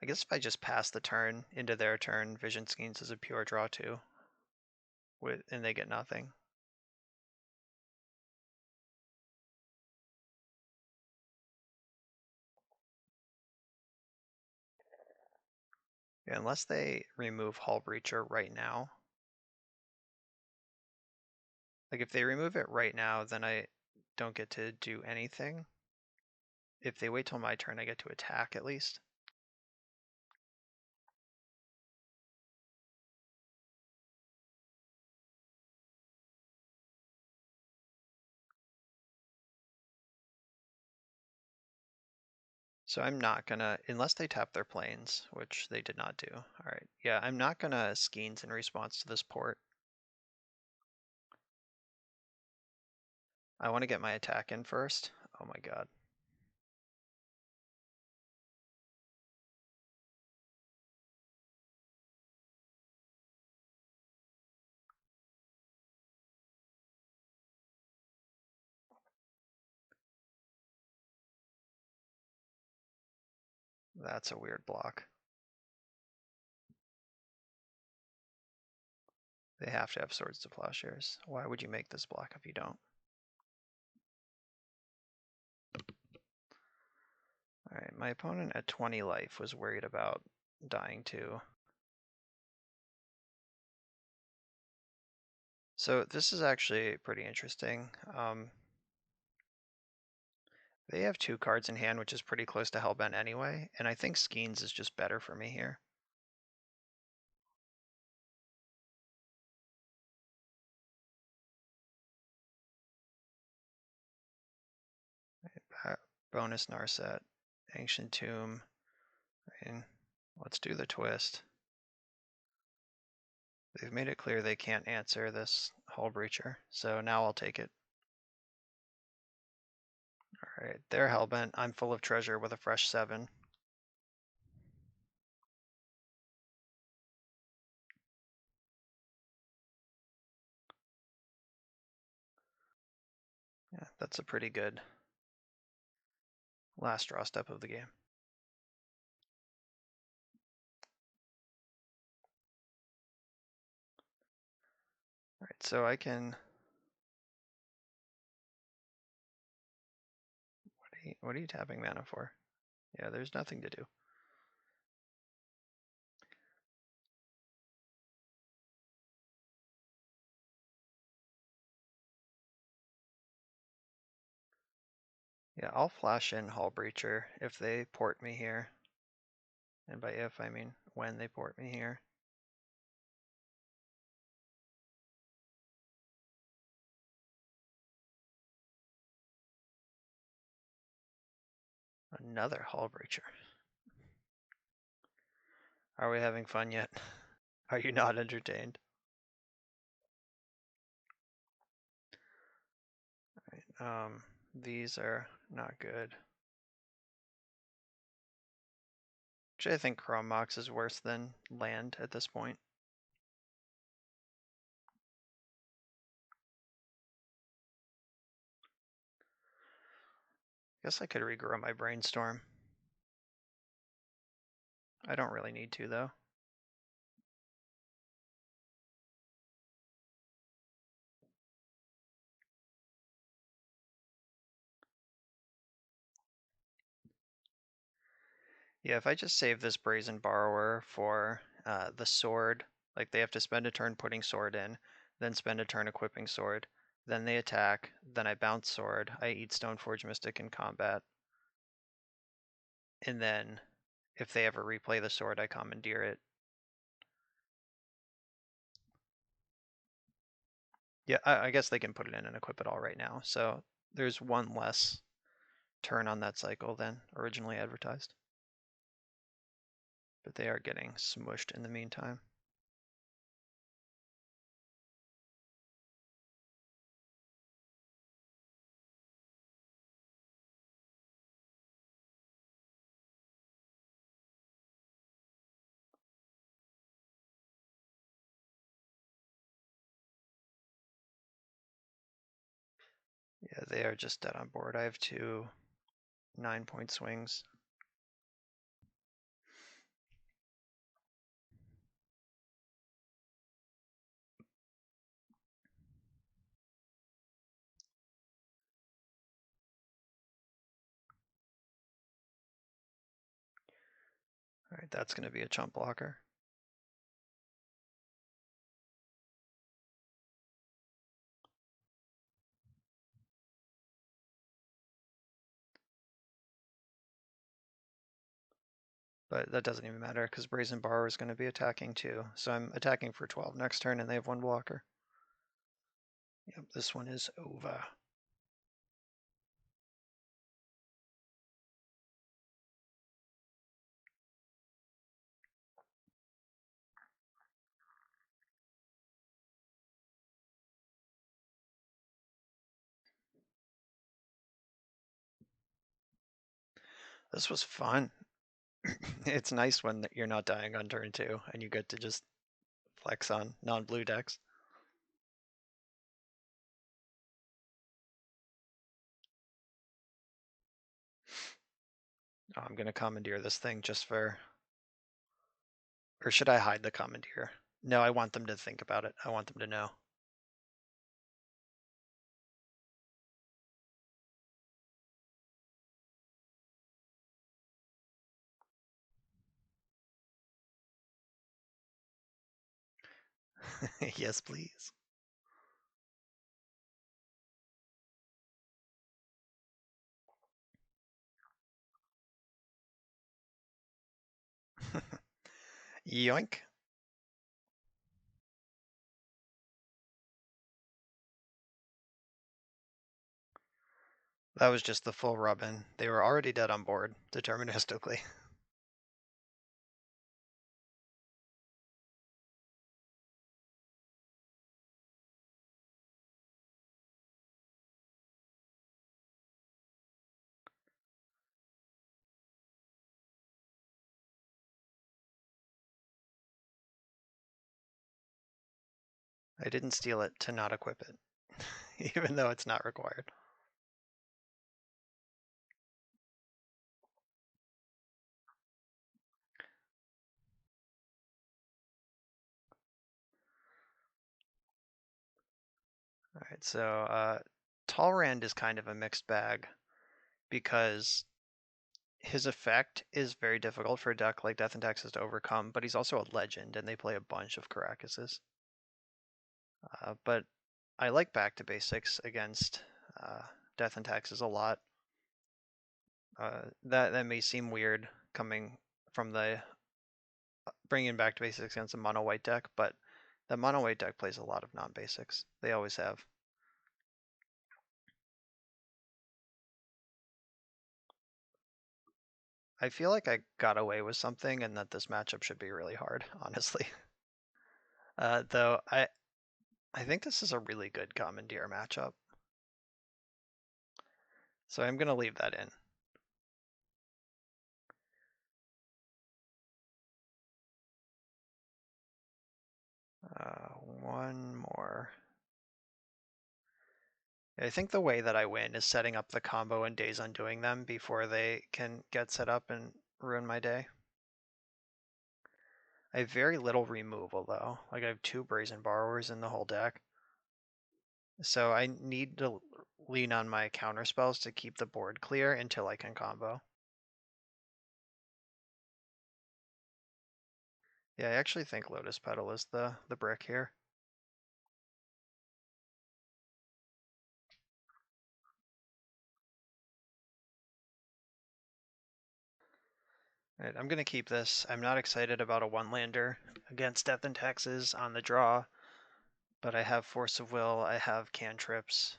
I guess if I just pass the turn into their turn, Vision Skeins is a pure draw too, and they get nothing. Yeah, unless they remove Hullbreacher right now. Like if they remove it right now, then I don't get to do anything. If they wait till my turn, I get to attack at least. So I'm not gonna, unless they tap their planes, which they did not do. All right, yeah, I'm not gonna Skeins in response to this port. I want to get my attack in first. Oh my god. That's a weird block. They have to have Swords to Plowshares. Why would you make this block if you don't? Alright, my opponent at 20 life was worried about dying too. So this is actually pretty interesting. They have 2 cards in hand, which is pretty close to Hellbent anyway, and I think Skeins is just better for me here. Bonus Narset, Ancient Tomb. I mean, let's do the twist. They've made it clear they can't answer this Hullbreacher, so now I'll take it. Alright, they're Hellbent. I'm full of treasure with a fresh 7. Yeah, that's a pretty good last draw step of the game. Alright, so I can... What are you tapping mana for? Yeah, there's nothing to do. Yeah, I'll flash in Hullbreacher if they port me here. And by if, I mean when they port me here. Another Hullbreacher. Are we having fun yet? Are you not entertained? Alright, these are not good. Actually, I think Chrome Mox is worse than land at this point. Guess I could regrow my Brainstorm. I don't really need to, though. Yeah, if I just save this Brazen Borrower for the sword, like they have to spend a turn putting sword in, then spend a turn equipping sword, then they attack, then I bounce sword, I eat Stoneforge Mystic in combat, and then if they ever replay the sword, I commandeer it. Yeah, I guess they can put it in and equip it all right now, so there's one less turn on that cycle than originally advertised. But they are getting smushed in the meantime. Yeah, they are just dead on board. I have 2 9-point swings. All right, that's going to be a chump blocker. But that doesn't even matter because Brazen Borrower is going to be attacking too. So I'm attacking for 12 next turn and they have 1 blocker. Yep, this one is over. This was fun. It's nice when you're not dying on turn 2 and you get to just flex on non-blue decks. Oh, I'm going to commandeer this thing just for... Or should I hide the commandeer? No, I want them to think about it. I want them to know. Yes, please. Yoink. That was just the full rub-in. They were already dead on board, deterministically. I didn't steal it to not equip it, even though it's not required. All right, so Talrand is kind of a mixed bag because his effect is very difficult for a deck like Death and Taxes to overcome, but he's also a legend and they play a bunch of Caracases. But I like Back to Basics against Death and Taxes a lot. That may seem weird coming from the bringing Back to Basics against a mono white deck, but the mono white deck plays a lot of non-basics. They always have. I feel like I got away with something and that this matchup should be really hard, honestly. Though I think this is a really good commandeer matchup. So I'm going to leave that in. One more. I think the way that I win is setting up the combo and Days Undoing them before they can get set up and ruin my day. I have very little removal though. Like I have 2 Brazen Borrowers in the whole deck. So I need to lean on my counter spells to keep the board clear until I can combo. Yeah, I actually think Lotus Petal is the brick here. All right, I'm gonna keep this. I'm not excited about a 1-lander against Death and Taxes on the draw, but I have Force of Will, I have cantrips.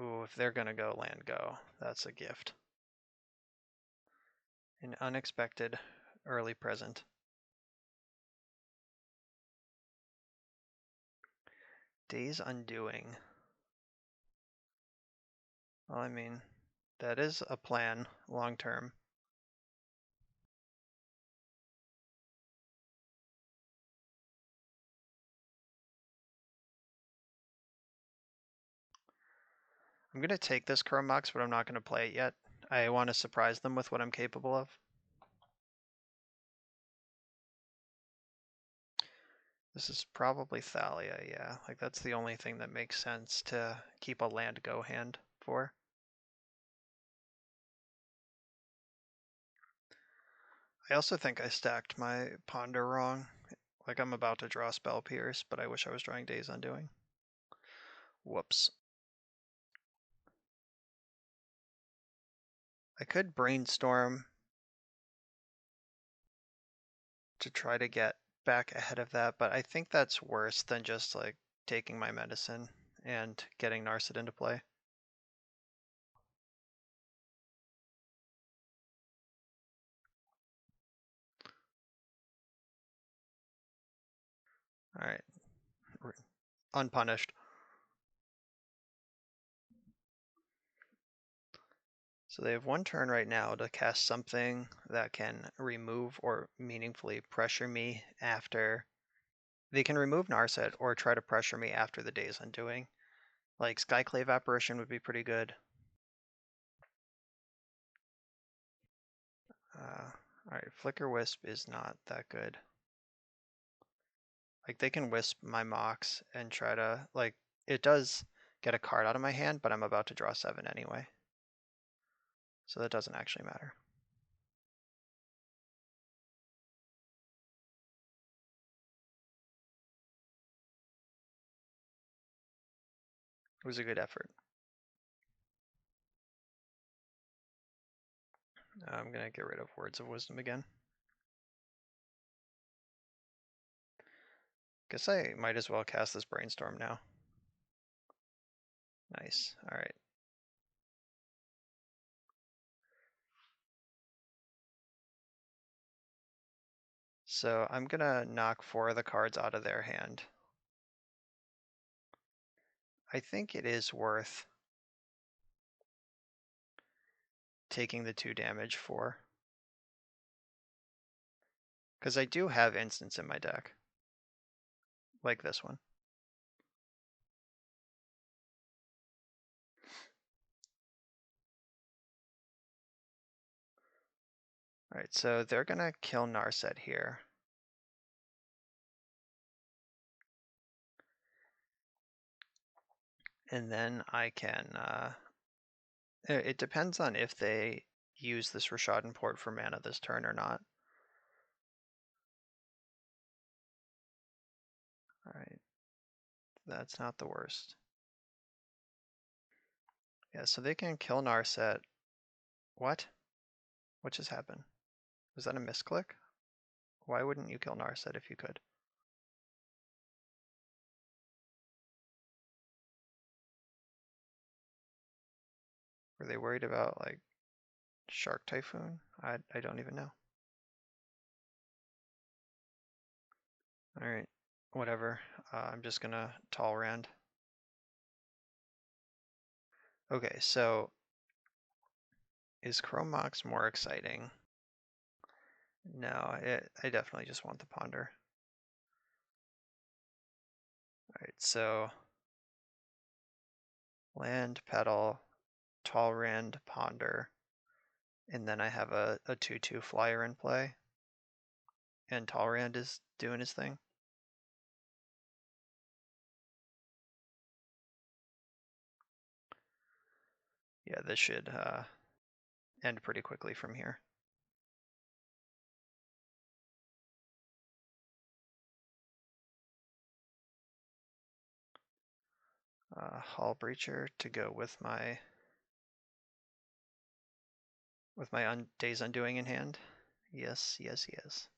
Ooh, if they're gonna go land go, that's a gift. An unexpected early present. Days Undoing. Well, I mean, that is a plan long term. I'm gonna take this Chrome Mox, but I'm not gonna play it yet. I want to surprise them with what I'm capable of. This is probably Thalia, yeah. Like that's the only thing that makes sense to keep a land go hand for. I also think I stacked my Ponder wrong. Like I'm about to draw Spell Pierce, but I wish I was drawing Days Undoing. Whoops. I could brainstorm to try to get back ahead of that, but I think that's worse than just like taking my medicine and getting Narset into play. All right, unpunished. So they have 1 turn right now to cast something that can remove or meaningfully pressure me after. They can remove Narset or try to pressure me after the Days Undoing. Like Skyclave Apparition would be pretty good. Alright, Flicker Wisp is not that good. Like they can wisp my Mox and try to, like, it does get a card out of my hand, but I'm about to draw 7 anyway. So that doesn't actually matter. It was a good effort. I'm gonna get rid of Words of Wisdom again. Guess I might as well cast this Brainstorm now. Nice, alright. So I'm gonna knock 4 of the cards out of their hand. I think it is worth taking the 2 damage for. Because I do have instants in my deck. Like this one. Alright, so they're gonna kill Narset here. And then I can, it depends on if they use this Rishadan Port for mana this turn or not. Alright, that's not the worst. Yeah, so they can kill Narset. What? What just happened? Was that a misclick? Why wouldn't you kill Narset if you could? Were they worried about like Shark Typhoon? I don't even know. All right, whatever. I'm just gonna tall rand. Okay, so is Chrome Mox more exciting? No, I definitely just want the Ponder. All right, so land, pedal, tall rand, ponder, and then I have a 2/2 flyer in play, and tall rand is doing his thing. Yeah, this should end pretty quickly from here. Hullbreacher to go with my Days Undoing in hand. Yes, yes, yes.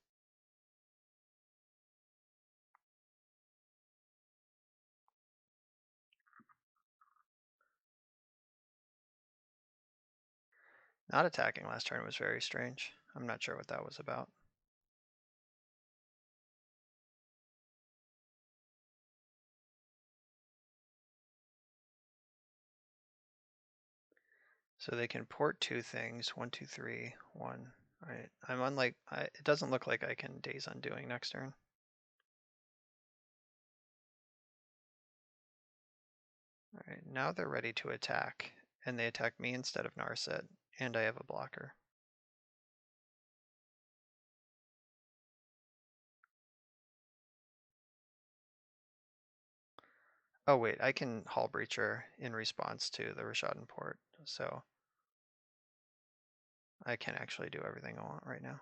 Not attacking last turn was very strange. I'm not sure what that was about. So they can port two things. 1, 2, 3, 1. All right. I'm unlike. It doesn't look like I can Days Undoing next turn. All right. Now they're ready to attack, and they attack me instead of Narset, and I have a blocker. Oh wait, I can Hullbreacher in response to the Rishadan port, so I can actually do everything I want right now.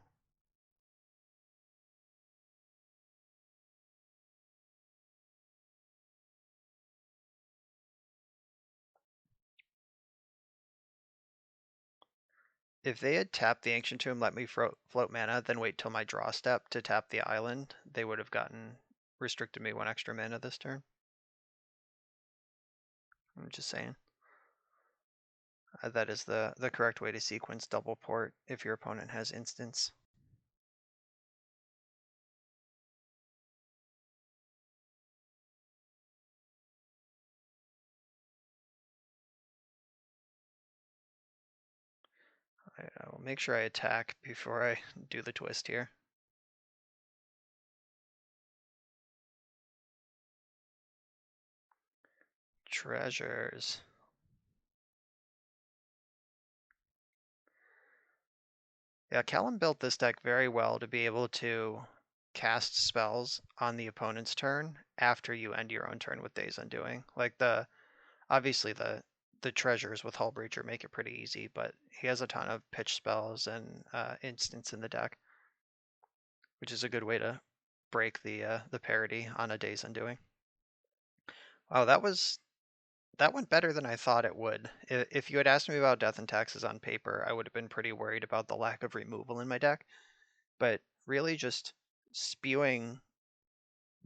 If they had tapped the Ancient Tomb, let me float mana, then wait till my draw step to tap the island, they would have restricted me 1 extra mana this turn. I'm just saying. That is the correct way to sequence double port if your opponent has instants. I will make sure I attack before I do the twist here. Treasures. Yeah, Callum built this deck very well to be able to cast spells on the opponent's turn after you end your own turn with Days Undoing. Like obviously the treasures with Hullbreacher make it pretty easy, but he has a ton of pitch spells and instants in the deck, which is a good way to break the parity on a Days Undoing. Wow, that went better than I thought it would. If you had asked me about Death and Taxes on paper, I would have been pretty worried about the lack of removal in my deck. But really just spewing,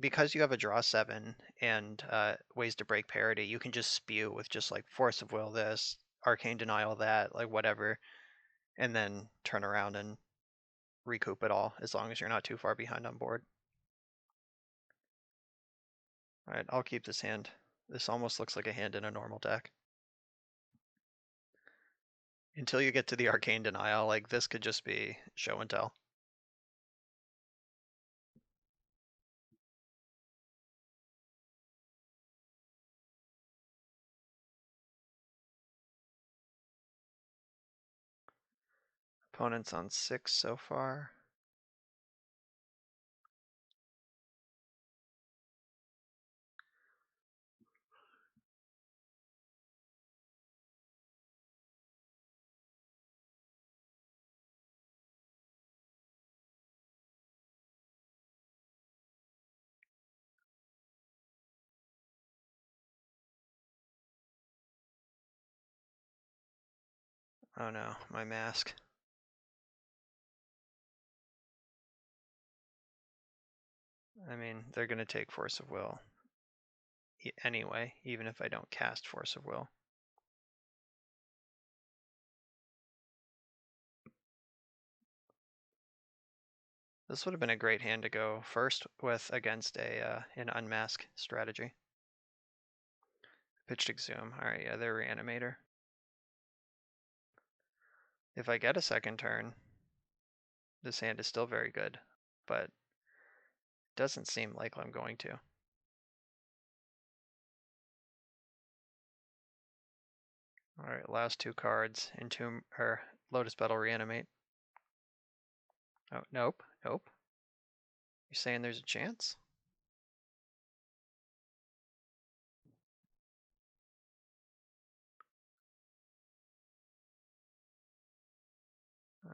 because you have a draw 7 and ways to break parity, you can just spew with just like Force of Will this, Arcane Denial that, like whatever, and then turn around and recoup it all as long as you're not too far behind on board. All right, I'll keep this hand. This almost looks like a hand in a normal deck. Until you get to the Arcane Denial, like this could just be show and tell. Opponent's on 6 so far. Oh no, my mask. I mean, they're going to take Force of Will anyway, even if I don't cast Force of Will. This would have been a great hand to go first with against an unmask strategy. Pitched Exhume. Alright, yeah, they're Reanimator. If I get a second turn, this hand is still very good, but doesn't seem like I'm going to. Alright, last two cards. Entomb or Lotus Petal Reanimate. Oh, nope, nope. You're saying there's a chance?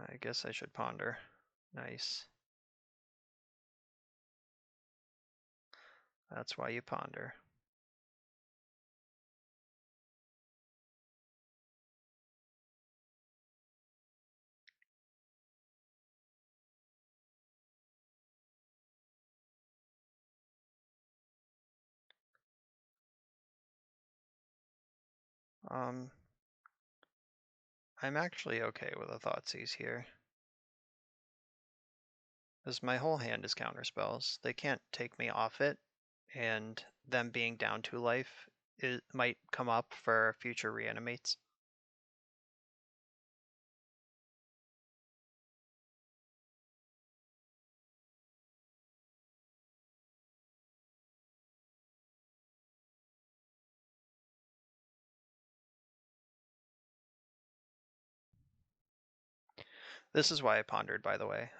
I guess I should ponder. Nice. That's why you ponder. I'm actually okay with a Thoughtseize here. Because my whole hand is counterspells. They can't take me off it, and them being down 2 life, it might come up for future reanimates. This is why I pondered, by the way.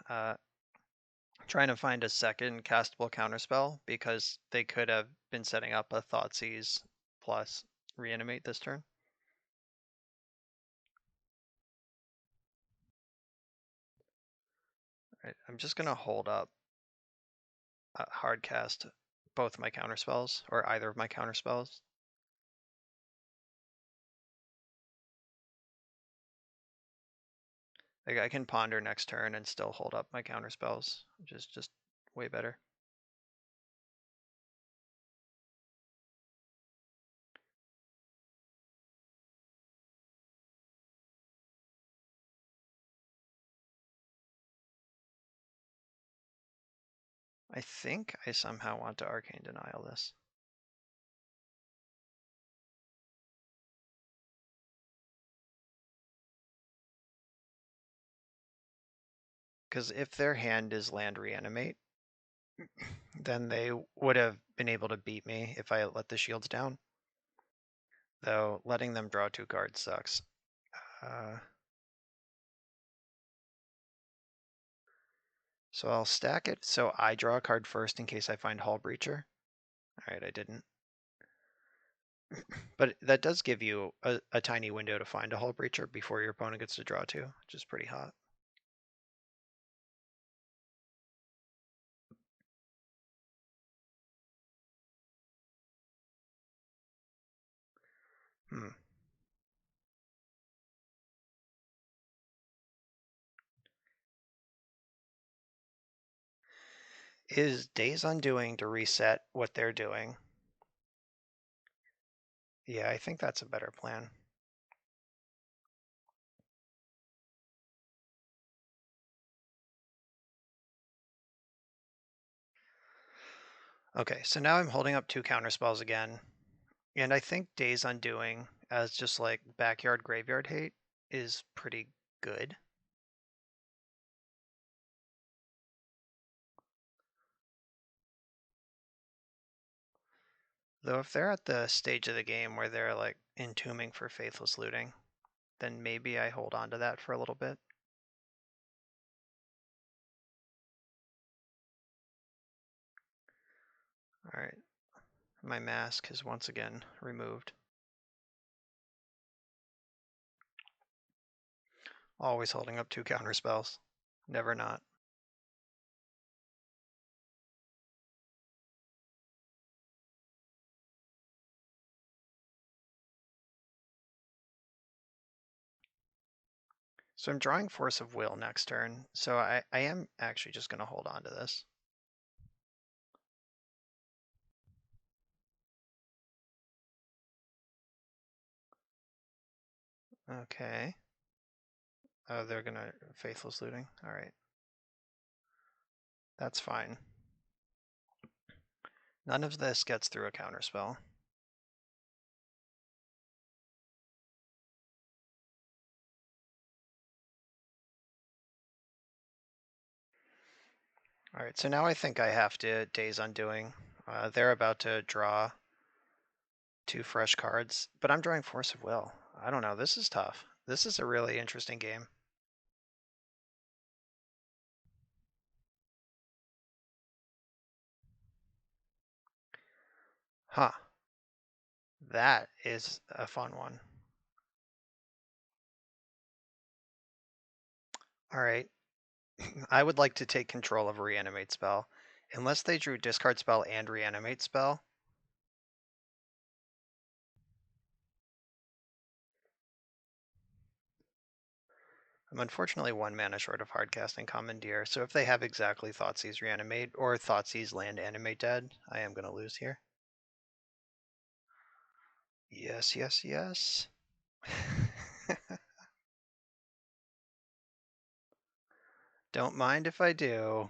Trying to find a second castable counterspell, because they could have been setting up a Thoughtseize plus Reanimate this turn. Right, I'm just going to hold up hard cast both my counterspells, or either of my counterspells. Like I can ponder next turn and still hold up my counterspells, which is just way better. I think I somehow want to Arcane Denial this. Because if their hand is land Reanimate, then they would have been able to beat me if I let the shields down. Though letting them draw 2 cards sucks. So I'll stack it so I draw a card first in case I find Hullbreacher. Alright, I didn't. But that does give you a tiny window to find a Hullbreacher before your opponent gets to draw 2, which is pretty hot. Is Days Undoing to reset what they're doing? Yeah, I think that's a better plan. Okay, so now I'm holding up 2 counterspells again, and I think Days Undoing as just like backyard graveyard hate is pretty good. Though if they're at the stage of the game where they're like entombing for Faithless Looting, then maybe I hold on to that for a little bit. Alright, my mask is once again removed. Always holding up 2 counterspells. Never not. So I'm drawing Force of Will next turn, so I am actually just going to hold on to this. Okay. Oh, they're going to Faithless Looting. All right. That's fine. None of this gets through a counterspell. All right, so now I think I have to Daze Undoing. They're about to draw 2 fresh cards, but I'm drawing Force of Will. I don't know, this is tough. This is a really interesting game. Huh. That is a fun one. All right. I would like to take control of a Reanimate spell. Unless they drew Discard spell and Reanimate spell. I'm unfortunately 1 mana short of hardcasting Commandeer, so if they have exactly Thoughtseize Reanimate or Thoughtseize Land Animate Dead, I am going to lose here. Yes, yes, yes. Don't mind if I do.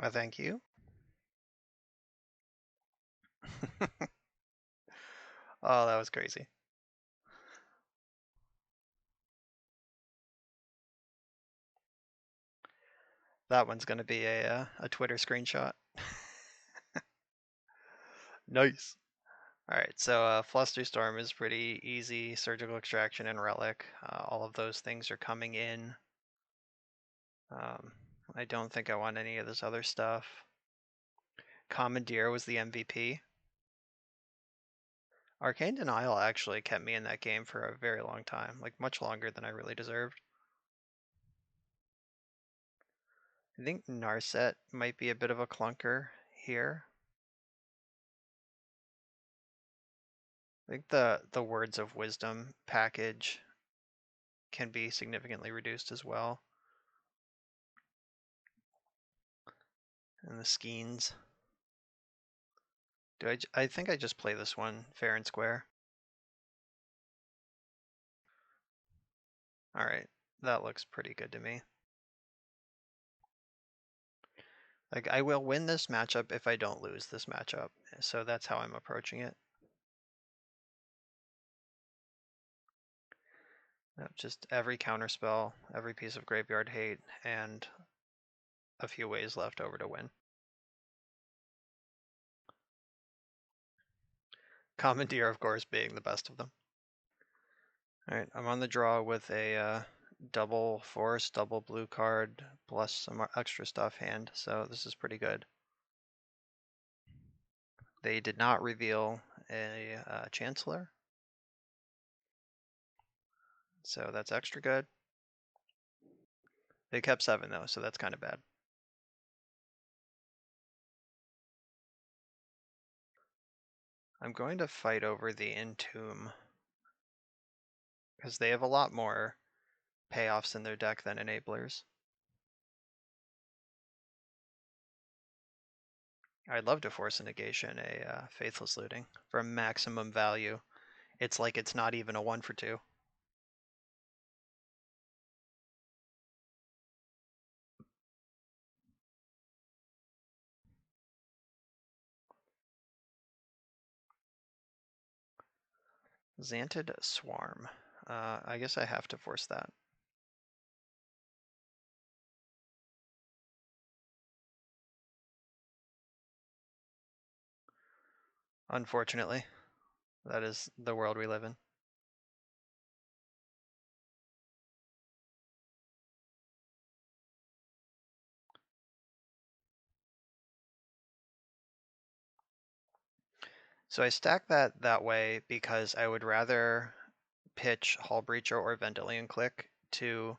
Well, thank you. Oh, that was crazy. That one's going to be a Twitter screenshot. Nice. All right, so Flusterstorm is pretty easy. Surgical Extraction and Relic. All of those things are coming in. I don't think I want any of this other stuff. Commandeer was the MVP. Arcane Denial actually kept me in that game for a very long time, like much longer than I really deserved. I think Narset might be a bit of a clunker here. I think the Words of Wisdom package can be significantly reduced as well. And the Skeins. I think I just play this one fair and square. All right, that looks pretty good to me. Like, I will win this matchup if I don't lose this matchup, so that's how I'm approaching it. Just every counterspell, every piece of graveyard hate, and a few ways left over to win. Commandeer, of course, being the best of them. All right, I'm on the draw with a double force, double blue card, plus some extra stuff hand, so this is pretty good. They did not reveal a Chancellor, so that's extra good. They kept 7 though, so that's kind of bad. I'm going to fight over the Entomb because they have a lot more payoffs in their deck than enablers. I'd love to force a negation, a Faithless Looting for maximum value. It's like it's not even a 1 for 2. Xanted Swarm. I guess I have to force that. Unfortunately, that is the world we live in. So I stack that way because I would rather pitch Hullbreacher or Vendilion Click to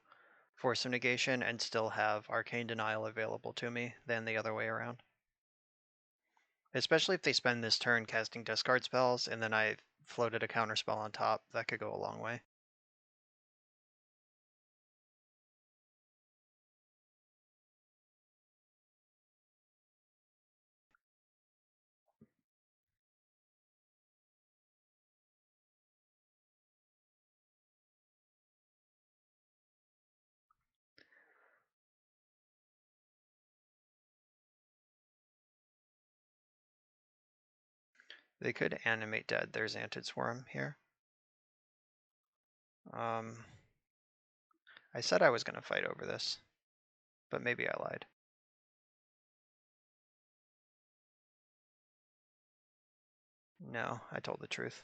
force some negation and still have Arcane Denial available to me than the other way around. Especially if they spend this turn casting discard spells and then I floated a counter spell on top, that could go a long way. They could animate dead. There's Anti-Swarm here. I said I was going to fight over this, but maybe I lied. No, I told the truth.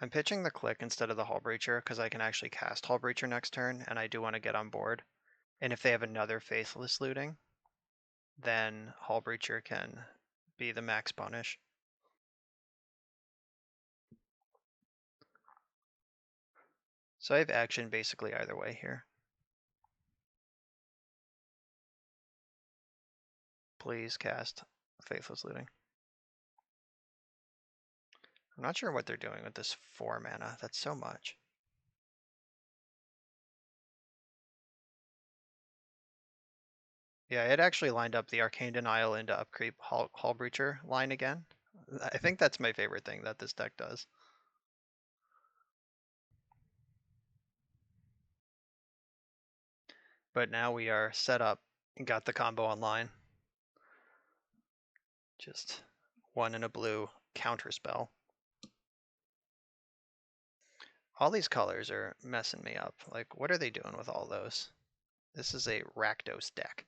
I'm pitching the click instead of the Hullbreacher because I can actually cast Hullbreacher next turn, and I do want to get on board. And if they have another Faithless Looting, then Hullbreacher can be the max punish. So I have action basically either way here. Please cast Faithless Looting. I'm not sure what they're doing with this 4 mana. That's so much. Yeah, it actually lined up the Arcane Denial into upkeep Hullbreacher line again. I think that's my favorite thing that this deck does. But now we are set up and got the combo online. Just 1 and a blue counterspell. All these colors are messing me up. Like, what are they doing with all those? This is a Rakdos deck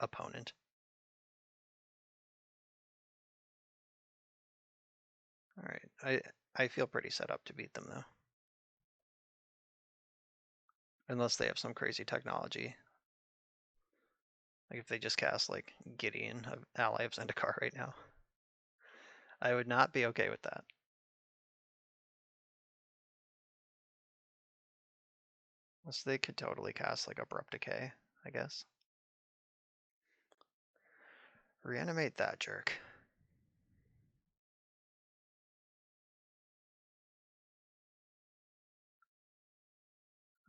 opponent. Alright, I feel pretty set up to beat them though. Unless they have some crazy technology. Like if they just cast like Gideon of Ally of Zendikar right now. I would not be okay with that. Unless they could totally cast like Abrupt Decay, I guess. Reanimate that jerk.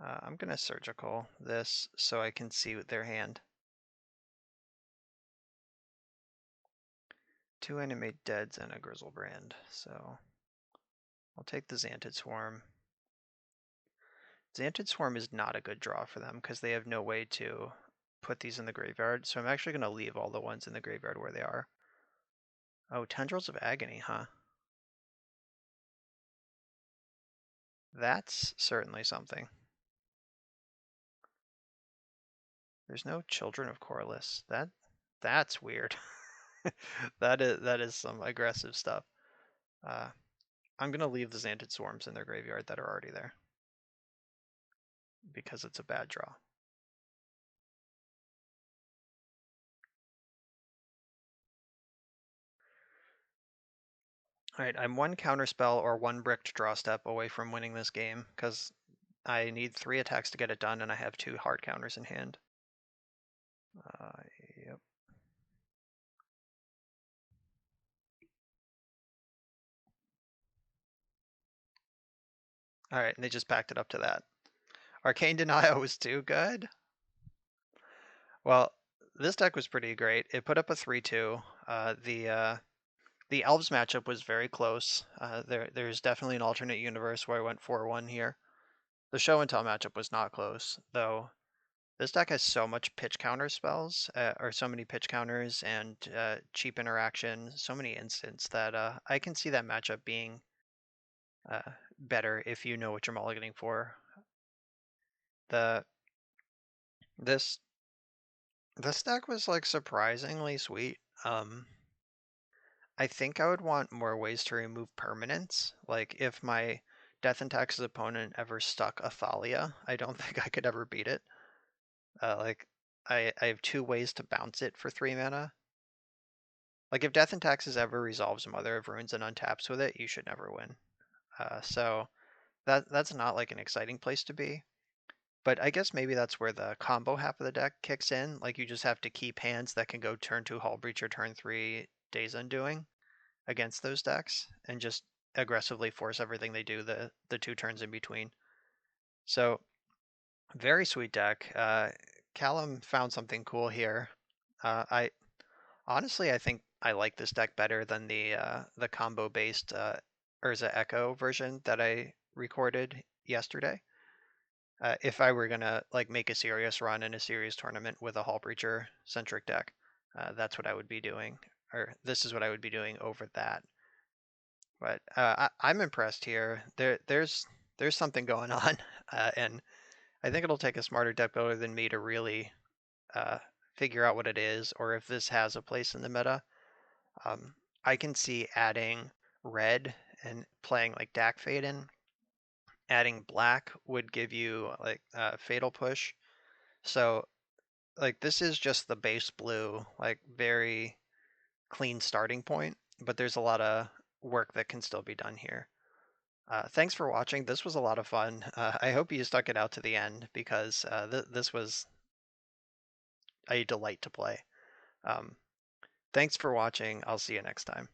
I'm gonna Surgical this so I can see their hand. 2 animate deads and a Grizzlebrand, so I'll take the Xantid Swarm. Xantid Swarm is not a good draw for them because they have no way to put these in the graveyard, so I'm actually going to leave all the ones in the graveyard where they are. Oh, Tendrils of Agony, huh? That's certainly something. There's no Children of Corliss. That's weird. that is some aggressive stuff. I'm gonna leave the Xantid Swarms in their graveyard that are already there because it's a bad draw. Alright, I'm 1 counterspell or 1 bricked draw step away from winning this game because I need 3 attacks to get it done and I have 2 hard counters in hand. Yep. Alright, and they just backed it up to that. Arcane Denial was too good? Well, this deck was pretty great. It put up a 3-2. The Elves matchup was very close. There's definitely an alternate universe where I went 4-1 here. The Show and Tell matchup was not close, though. This deck has so much pitch counter spells, or so many pitch counters and cheap interaction, so many instants that I can see that matchup being better if you know what you're mulliganing for. This deck was like surprisingly sweet. I think I would want more ways to remove permanents. Like if my Death and Taxes opponent ever stuck Athalia, I don't think I could ever beat it. Like I have 2 ways to bounce it for 3 mana. Like if Death and Taxes ever resolves Mother of Runes and untaps with it, you should never win. So that's not like an exciting place to be. But I guess maybe that's where the combo half of the deck kicks in. Like you just have to keep hands that can go turn 2 Hullbreacher, turn 3 Days Undoing against those decks, and just aggressively force everything they do the 2 turns in between. So very sweet deck. Callum found something cool here. I honestly I think I like this deck better than the combo based Urza Echo version that I recorded yesterday. if I were gonna like make a serious run in a serious tournament with a Hullbreacher centric deck, that's what I would be doing, or this is what I would be doing over that. But I'm impressed here. There's something going on, and I think it'll take a smarter deck builder than me to really uh, figure out what it is, or if this has a place in the meta. I can see adding red and playing like Dak Fade in. Adding black would give you like Fatal Push. So like this is just the base blue, like very clean starting point, but there's a lot of work that can still be done here. Thanks for watching. This was a lot of fun. I hope you stuck it out to the end because this was a delight to play. Um, Thanks for watching. I'll see you next time.